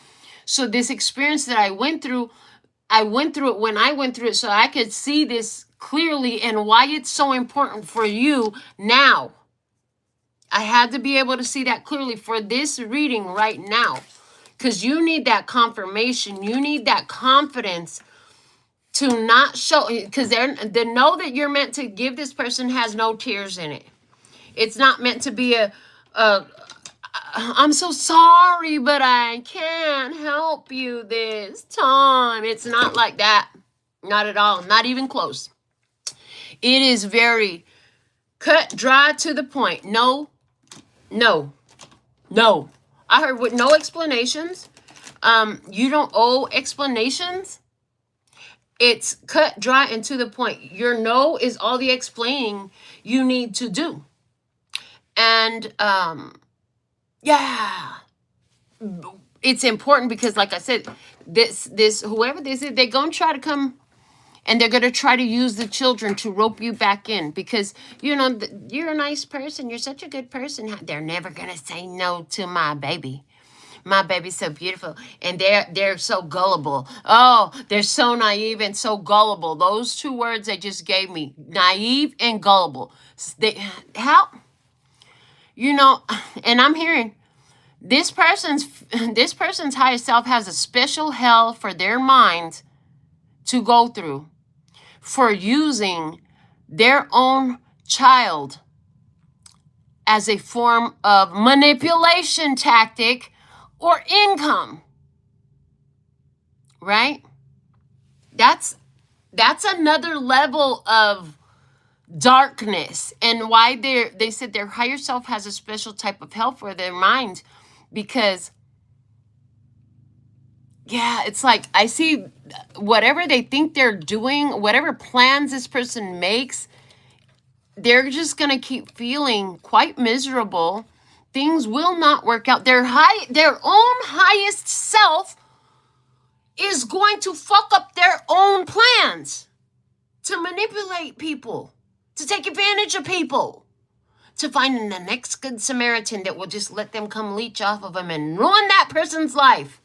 So this experience that I went through it when I went through it so I could see this clearly and why it's so important for you now. I had to be able to see that clearly for this reading right now. Because you need that confirmation. You need that confidence to not show. Because they know that you're meant to give this person has no tears in it. It's not meant to be I'm so sorry, but I can't help you this time. It's not like that. Not at all. Not even close. It is very cut, dry, to the point. No. I heard with no explanations. You don't owe explanations. It's cut, dry, and to the point. Your no is all the explaining you need to do. And, yeah, it's important because, like I said, this whoever this is, they're going to try to come and they're going to try to use the children to rope you back in because, you're a nice person. You're such a good person. They're never going to say no to my baby. My baby's so beautiful and they're so gullible. Oh, they're so naive and so gullible. Those 2 words they just gave me, naive and gullible. And I'm hearing this person's higher self has a special hell for their mind to go through for using their own child as a form of manipulation tactic or income. Right? That's another level of darkness, and why they said their higher self has a special type of help for their mind because it's like I see whatever they think they're doing, whatever plans this person makes, they're just gonna keep feeling quite miserable. Things will not work out. Their own highest self is going to fuck up their own plans to manipulate people. to take advantage of people, to find the next good Samaritan that will just let them come leech off of them and ruin that person's life.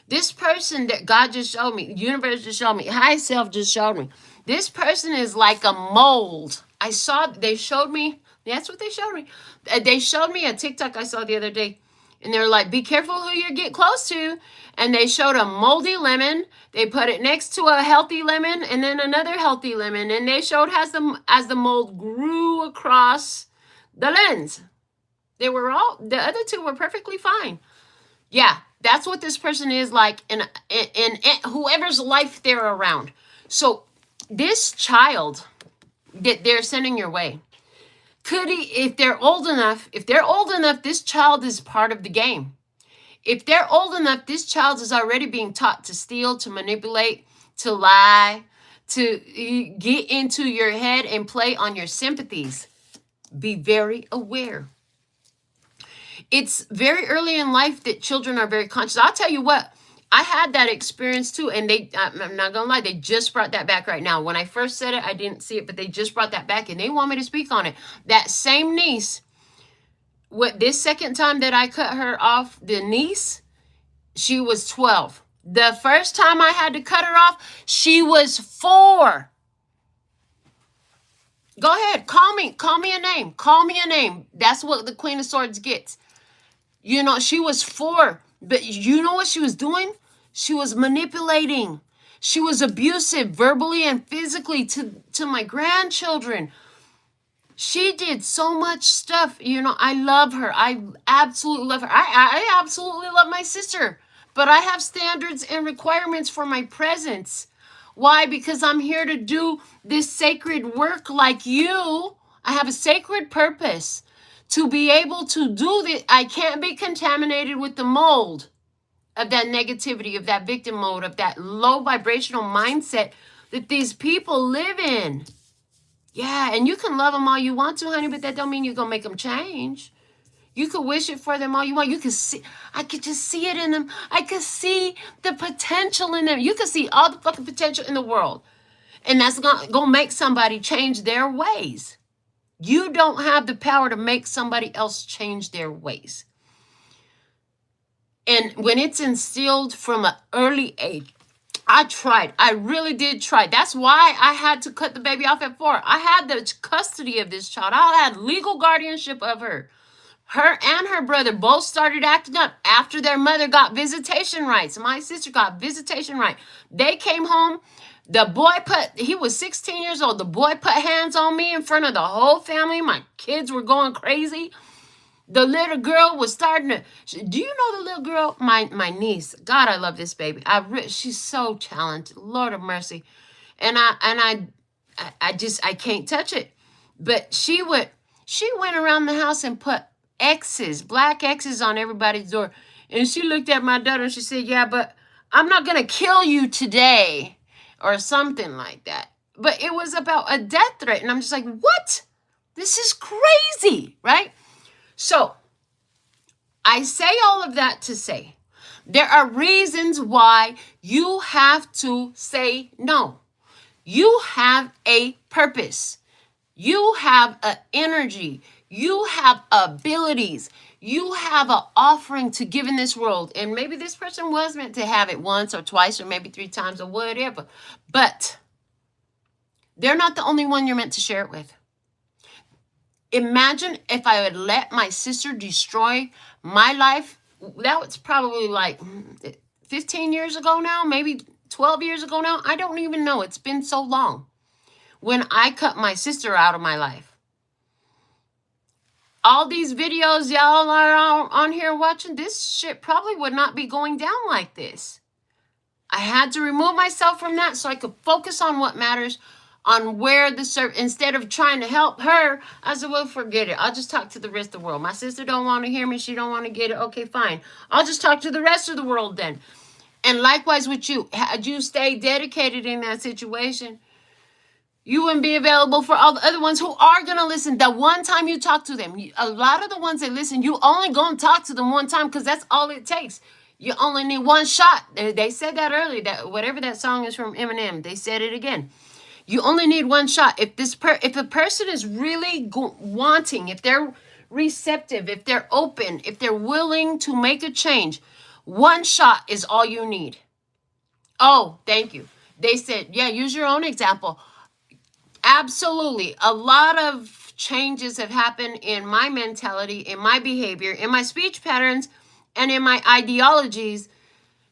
This person that God just showed me, the universe just showed me, high self just showed me, this person is like a mold. They showed me, that's what they showed me. They showed me a TikTok I saw the other day. And they were like, be careful who you get close to. And they showed a moldy lemon. They put it next to a healthy lemon and then another healthy lemon. And they showed as the mold grew across the lens. The other two were perfectly fine. Yeah, that's what this person is like in whoever's life they're around. So this child that they're sending your way, if they're old enough, this child is part of the game. If they're old enough, this child is already being taught to steal, to manipulate, to lie, to get into your head and play on your sympathies. Be very aware. It's very early in life that children are very conscious. I'll tell you what, I had that experience too, and I'm not gonna lie, they just brought that back right now. When I first said it, I didn't see it, but they just brought that back, and they want me to speak on it. That same niece, this second time that I cut her off, the niece, she was 12. The first time I had to cut her off, she was 4. Go ahead, call me a name. That's what the Queen of Swords gets. You know, she was 4, but you know what she was doing? She was manipulating. She was abusive verbally and physically to my grandchildren. She did so much stuff. You know, I love her. I absolutely love her. I absolutely love my sister, but I have standards and requirements for my presence. Why? Because I'm here to do this sacred work like you. I have a sacred purpose. To be able to do this, I can't be contaminated with the mold of that negativity, of that victim mode, of that low vibrational mindset that these people live in. Yeah, and you can love them all you want to, honey, but that don't mean you're going to make them change. You could wish it for them all you want. You could see, I could just see it in them. I could see the potential in them. You could see all the fucking potential in the world. And that's going to make somebody change their ways. You don't have the power to make somebody else change their ways. And when it's instilled from an early age, I really did try. That's why I had to cut the baby off at 4. I had the custody of this child. I had legal guardianship of her. Her and her brother both started acting up after their mother got visitation rights. My sister got visitation right. They came home. The boy he was 16 years old. The boy put hands on me in front of the whole family. My kids were going crazy. The little girl was starting to, do you know the little girl? My niece. God, I love this baby. She's so talented. Lord of mercy. And I can't touch it. But she went around the house and put X's, black X's on everybody's door. And she looked at my daughter and she said, yeah, but I'm not going to kill you today. Or something like that. But it was about a death threat. And I'm just like, what? This is crazy, right? So I say all of that to say there are reasons why you have to say no. You have a purpose. You have an energy. You have abilities. You have an offering to give in this world. And maybe this person was meant to have it once or twice or maybe 3 times or whatever. But they're not the only one you're meant to share it with. Imagine if I would let my sister destroy my life. That was probably like 15 years ago now, maybe 12 years ago now. I don't even know. It's been so long when I cut my sister out of my life. All these videos y'all are on here watching, this shit probably would not be going down like this. I had to remove myself from that so I could focus on what matters, on where instead of trying to help her, I said, well, forget it. I'll just talk to the rest of the world. My sister don't want to hear me. She don't want to get it. Okay, fine. I'll just talk to the rest of the world then. And likewise with you, had you stayed dedicated in that situation, you wouldn't be available for all the other ones who are going to listen. The one time you talk to them, a lot of the ones that listen, you only going to talk to them one time because that's all it takes. You only need one shot. They said that earlier, that whatever that song is from Eminem, they said it again. You only need one shot. If the person is really wanting, if they're receptive, if they're open, if they're willing to make a change, one shot is all you need. Oh, thank you. They said, yeah, use your own example. Absolutely. A lot of changes have happened in my mentality, in my behavior, in my speech patterns, and in my ideologies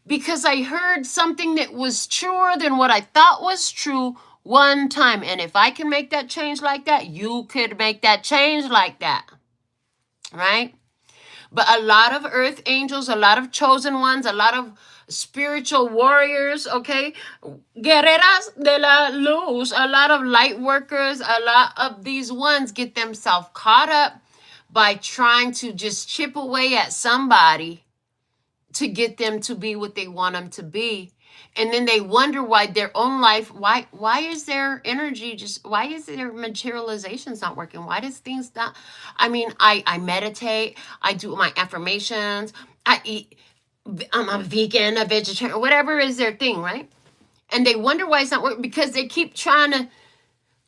because I heard something that was truer than what I thought was true one time. And if I can make that change like that, you could make that change like that. Right? But a lot of earth angels, a lot of chosen ones, a lot of spiritual warriors, okay? Guerreras de la luz, a lot of light workers, a lot of these ones get themselves caught up by trying to just chip away at somebody to get them to be what they want them to be. And then they wonder why their own life, why is their energy just, why is their materializations not working? Why does things not, I mean, I meditate, I do my affirmations, I eat, I'm a vegan, a vegetarian, whatever is their thing, right? And they wonder why it's not working because they keep trying to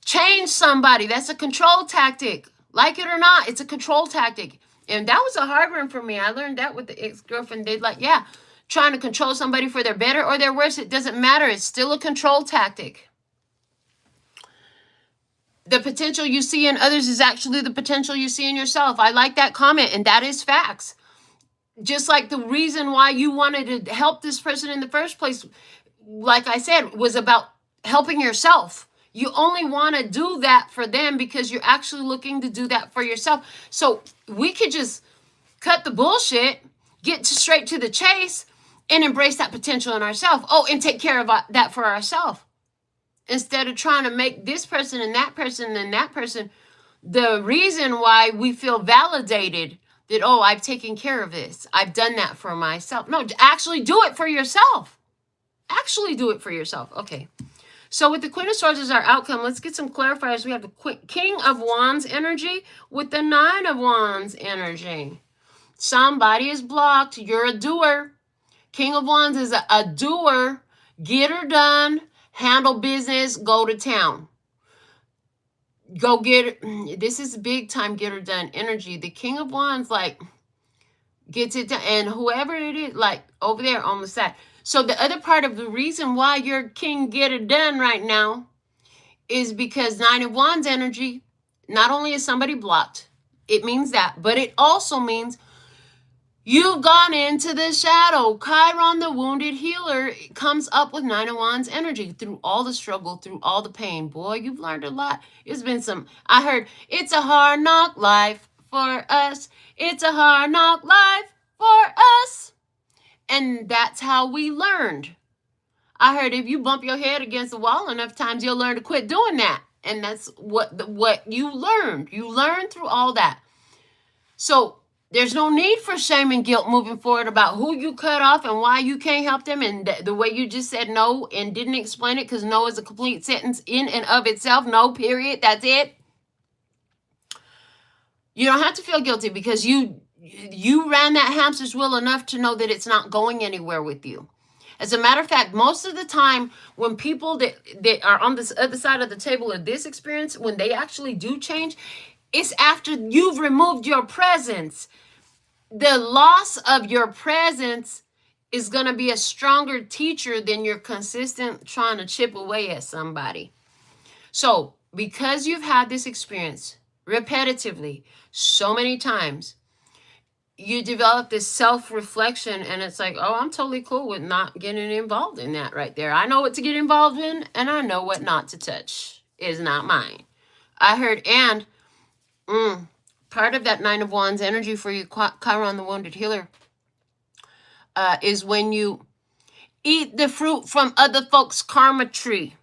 change somebody. That's a control tactic. Like it or not, it's a control tactic. And that was a hard one for me. I learned that with the ex-girlfriend. They'd like, yeah, trying to control somebody for their better or their worse. It doesn't matter. It's still a control tactic. The potential you see in others is actually the potential you see in yourself. I like that comment, and that is facts. Just like the reason why you wanted to help this person in the first place, like I said, was about helping yourself. You only want to do that for them because you're actually looking to do that for yourself. So we could just cut the bullshit, get straight to the chase, and embrace that potential in ourselves. Oh, and take care of that for ourselves. Instead of trying to make this person and that person and that person the reason why we feel validated that, oh, I've taken care of this. I've done that for myself. No, actually do it for yourself. Actually do it for yourself. Okay. So with the Queen of Swords as our outcome, let's get some clarifiers. We have the King of Wands energy with the 9 of Wands energy. Somebody is blocked. You're a doer. King of Wands is a doer. Get her done. Handle business. Go to town. Go get it. This is big time get her done energy. The King of Wands, like, gets it done. And whoever it is, like, over there on the side. So the other part of the reason why your king get it done right now is because 9 of Wands energy, not only is somebody blocked, it means that, but it also means you've gone into the shadow. Chiron, the wounded healer, comes up with 9 of Wands energy through all the struggle, through all the pain. Boy, you've learned a lot. It's been I heard, it's a hard knock life for us. It's a hard knock life for us. And that's how we learned. I heard if you bump your head against the wall enough times, you'll learn to quit doing that. And that's what you learned. You learned through all that. So there's no need for shame and guilt moving forward about who you cut off and why you can't help them. And the way you just said no and didn't explain it, because no is a complete sentence in and of itself. No, period. That's it. You don't have to feel guilty because you ran that hamster's wheel enough to know that it's not going anywhere with you. As a matter of fact, most of the time when people that are on this other side of the table of this experience, when they actually do change, it's after you've removed your presence. The loss of your presence is going to be a stronger teacher than your consistent trying to chip away at somebody. So because you've had this experience repetitively so many times, you develop this self-reflection, and it's like, oh, I'm totally cool with not getting involved in that right there. I know what to get involved in, and I know what not to touch. Is not mine. I heard, and part of that 9 of Wands energy for you, Chiron, the wounded healer, is when you eat the fruit from other folks' karma tree.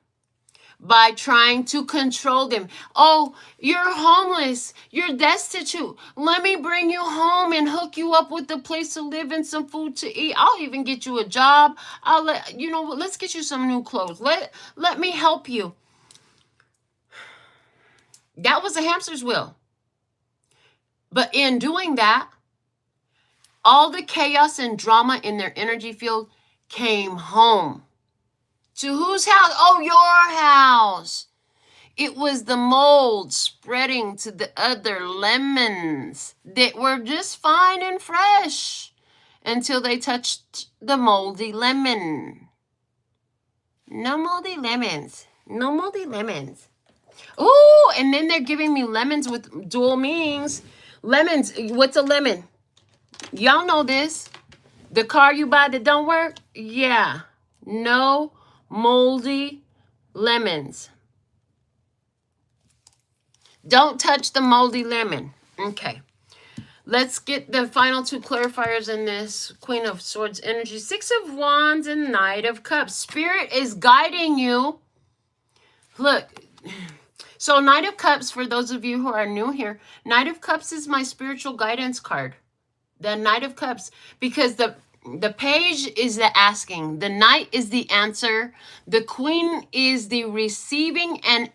By trying to control them. Oh, you're homeless. You're destitute. Let me bring you home and hook you up with a place to live and some food to eat. I'll even get you a job. Let's get you some new clothes. Let me help you. That was a hamster's wheel. But in doing that, all the chaos and drama in their energy field came home. To whose house? Oh, your house. It was the mold spreading to the other lemons that were just fine and fresh until they touched the moldy lemon. No moldy lemons. No moldy lemons. Oh, and then they're giving me lemons with dual meanings. Lemons. What's a lemon? Y'all know this. The car you buy that don't work? Yeah. No moldy lemons. Don't touch the moldy lemon. Okay. Let's get the final two clarifiers in this Queen of Swords energy. Six of Wands and Knight of Cups. Spirit is guiding you. Look. So Knight of Cups, for those of you who are new here, Knight of Cups is my spiritual guidance card. The Knight of Cups. Because the page is the asking. The Knight is the answer. The Queen is the receiving and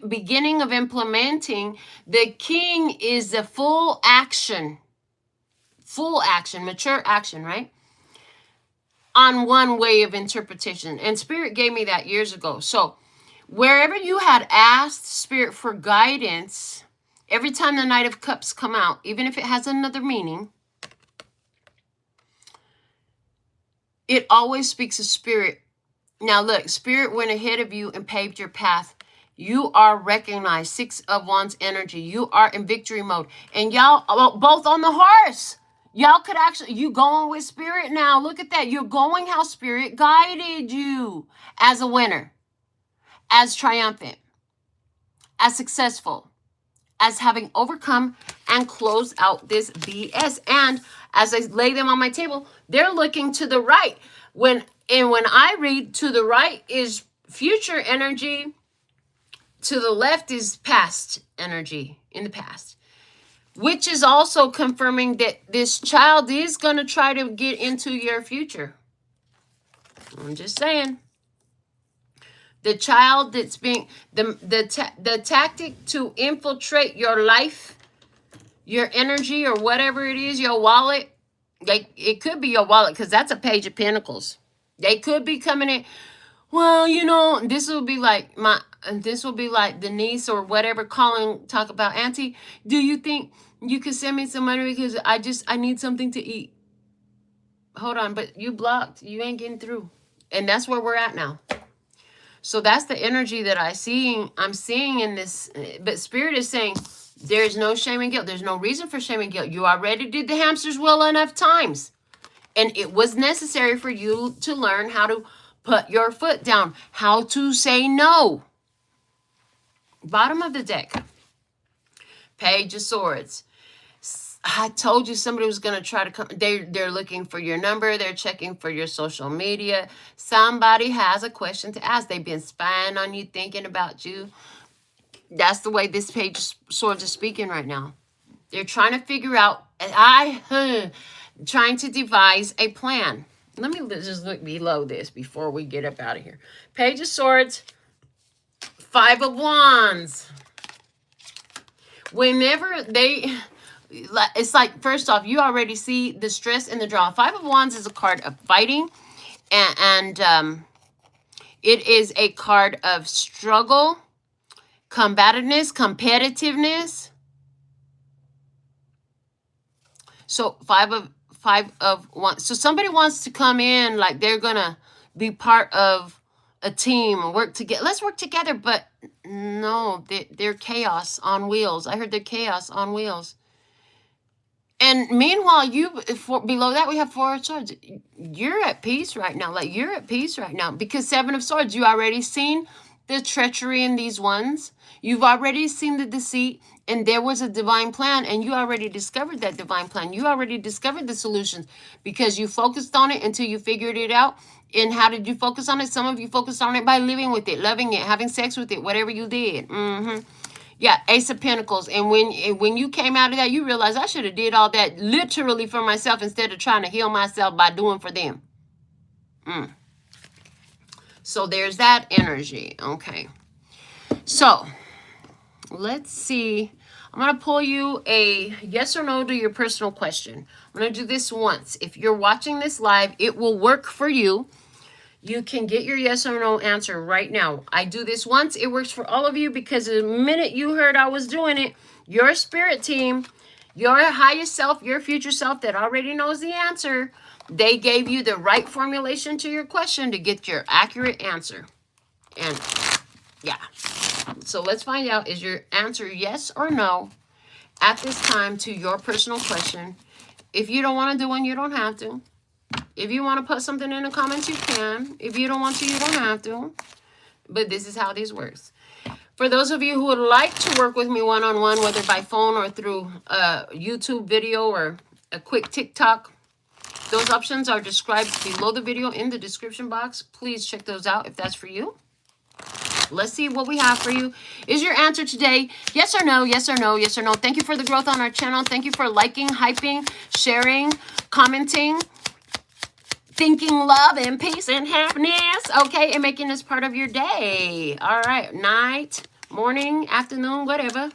beginning of implementing. The King is the full action, mature action, right? On one way of interpretation. And Spirit gave me that years ago. So wherever you had asked Spirit for guidance, every time the Knight of Cups come out, even if it has another meaning, it always speaks of Spirit. Now look, Spirit went ahead of you and paved your path. You are recognized. Six of Wands energy. You are in victory mode. And y'all, both on the horse. Y'all could actually, you going with Spirit now. Look at that. You're going how Spirit guided you. As a winner. As triumphant. As successful. As having overcome and closed out this BS. And as I lay them on my table, they're looking to the right. When I read, to the right is future energy. To the left is past energy, in the past, which is also confirming that this child is going to try to get into your future. I'm just saying. The child that's being, the tactic to infiltrate your life, your energy, or whatever it is, your wallet, it could be your wallet, because that's a Page of Pentacles. They could be coming in. Well, you know, this will be like the niece or whatever talk about, Auntie, do you think you could send me some money because I need something to eat? Hold on, but you blocked. You ain't getting through. And that's where we're at now. So that's the energy that I'm seeing in this. But Spirit is saying there's no shame and guilt. There's no reason for shame and guilt. You already did the hamster's wheel enough times. And it was necessary for you to learn how to put your foot down, how to say no. Bottom of the deck. Page of Swords. I told you somebody was going to try to come. They're looking for your number. They're checking for your social media. Somebody has a question to ask. They've been spying on you, thinking about you. That's the way this Page of Swords is speaking right now. They're trying to figure out, trying to devise a plan. Let me just look below this before we get up out of here. Page of Swords, Five of Wands. Whenever it's like, first off, you already see the stress and the draw. Five of Wands is a card of fighting, and it is a card of struggle, combativeness, competitiveness. So five of Wands. So somebody wants to come in like they're gonna be part of a team and work together. Let's work together, but no, they're chaos on wheels. I heard they're chaos on wheels. And meanwhile, below that, we have Four of Swords. You're at peace right now. Like, you're at peace right now. Because Seven of Swords, you already seen the treachery in these ones. You've already seen the deceit. And there was a divine plan. And you already discovered that divine plan. You already discovered the solutions. Because you focused on it until you figured it out. And how did you focus on it? Some of you focused on it by living with it, loving it, having sex with it, whatever you did. Yeah, Ace of Pentacles. And when you came out of that, you realized I should have did all that literally for myself instead of trying to heal myself by doing for them. So there's that energy. Okay. So let's see. I'm going to pull you a yes or no to your personal question. I'm going to do this once. If you're watching this live, it will work for you. You can get your yes or no answer right now. I do this once. It works for all of you because the minute you heard I was doing it, your spirit team, your highest self, your future self that already knows the answer, they gave you the right formulation to your question to get your accurate answer. And yeah. So let's find out, is your answer yes or no at this time to your personal question? If you don't want to do one, you don't have to. If you want to put something in the comments, you can. If you don't want to, you don't have to. But this is how this works. For those of you who would like to work with me one-on-one, whether by phone or through a YouTube video or a quick TikTok, those options are described below the video in the description box. Please check those out if that's for you. Let's see what we have for you. Is your answer today yes or no, yes or no, yes or no? Thank you for the growth on our channel. Thank you for liking, hyping, sharing, commenting, thinking love and peace and happiness, okay, and making this part of your day. All right, night, morning, afternoon, whatever.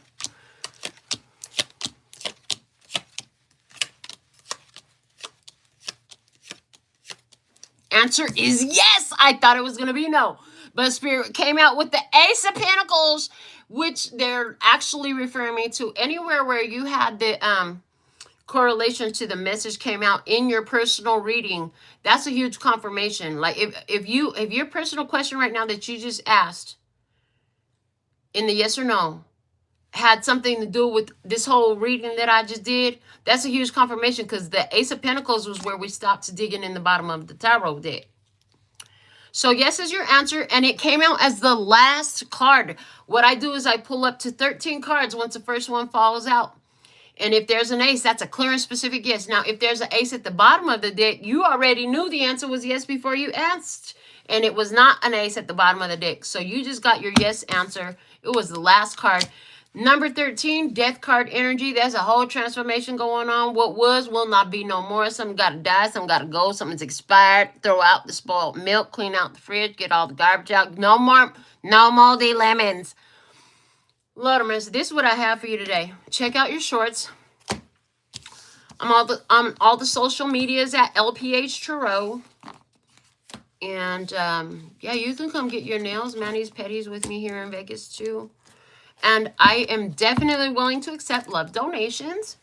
Answer is yes. I thought it was going to be no. But Spirit came out with the Ace of Pentacles, which they're actually referring me to anywhere where you had the correlation to the message came out in your personal reading. That's a huge confirmation. Like if your personal question right now that you just asked in the yes or no had something to do with this whole reading that I just did, that's a huge confirmation, because the Ace of Pentacles was where we stopped digging in the bottom of the tarot deck. So yes is your answer, and it came out as the last card. What I do is I pull up to 13 cards once the first one falls out. And if there's an ace, that's a clear and specific yes. Now, if there's an ace at the bottom of the deck, you already knew the answer was yes before you asked. And it was not an ace at the bottom of the deck. So you just got your yes answer. It was the last card. Number 13, death card energy. There's a whole transformation going on. What was will not be no more. Something got to die. Something got to go. Something's expired. Throw out the spoiled milk. Clean out the fridge. Get all the garbage out. No more, no moldy lemons. Lord of mercy, this is what I have for you today. Check out your shorts. I'm on all the social medias at LPHtarot. And yeah, you can come get your nails, manis, petties with me here in Vegas too. And I am definitely willing to accept love donations,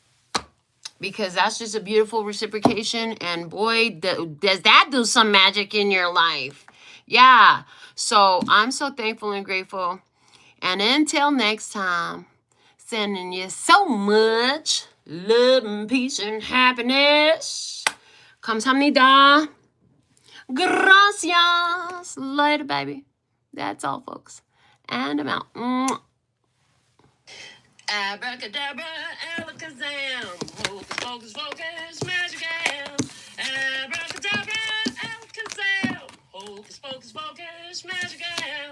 because that's just a beautiful reciprocation. And boy, does that do some magic in your life. Yeah. So I'm so thankful and grateful. And until next time, sending you so much love and peace and happiness. Kamsahamnida. Gracias. Later, baby. That's all, folks. And I'm out. Abracadabra, alakazam. Hocus pocus focus, magic am. Abracadabra, alakazam. Hocus pocus focus, magic am.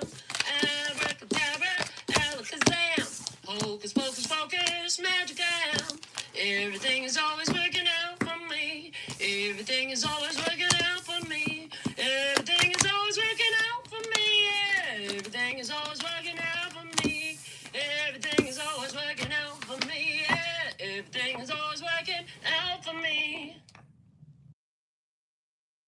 Abracadabra, alakazam. Hocus pocus focus, magic am. Everything is always working out for me. Everything is always working out for me. Everything is always working out for me. Yeah. Everything is always working out for me. Everything is always working out for me. Yeah. Everything is always working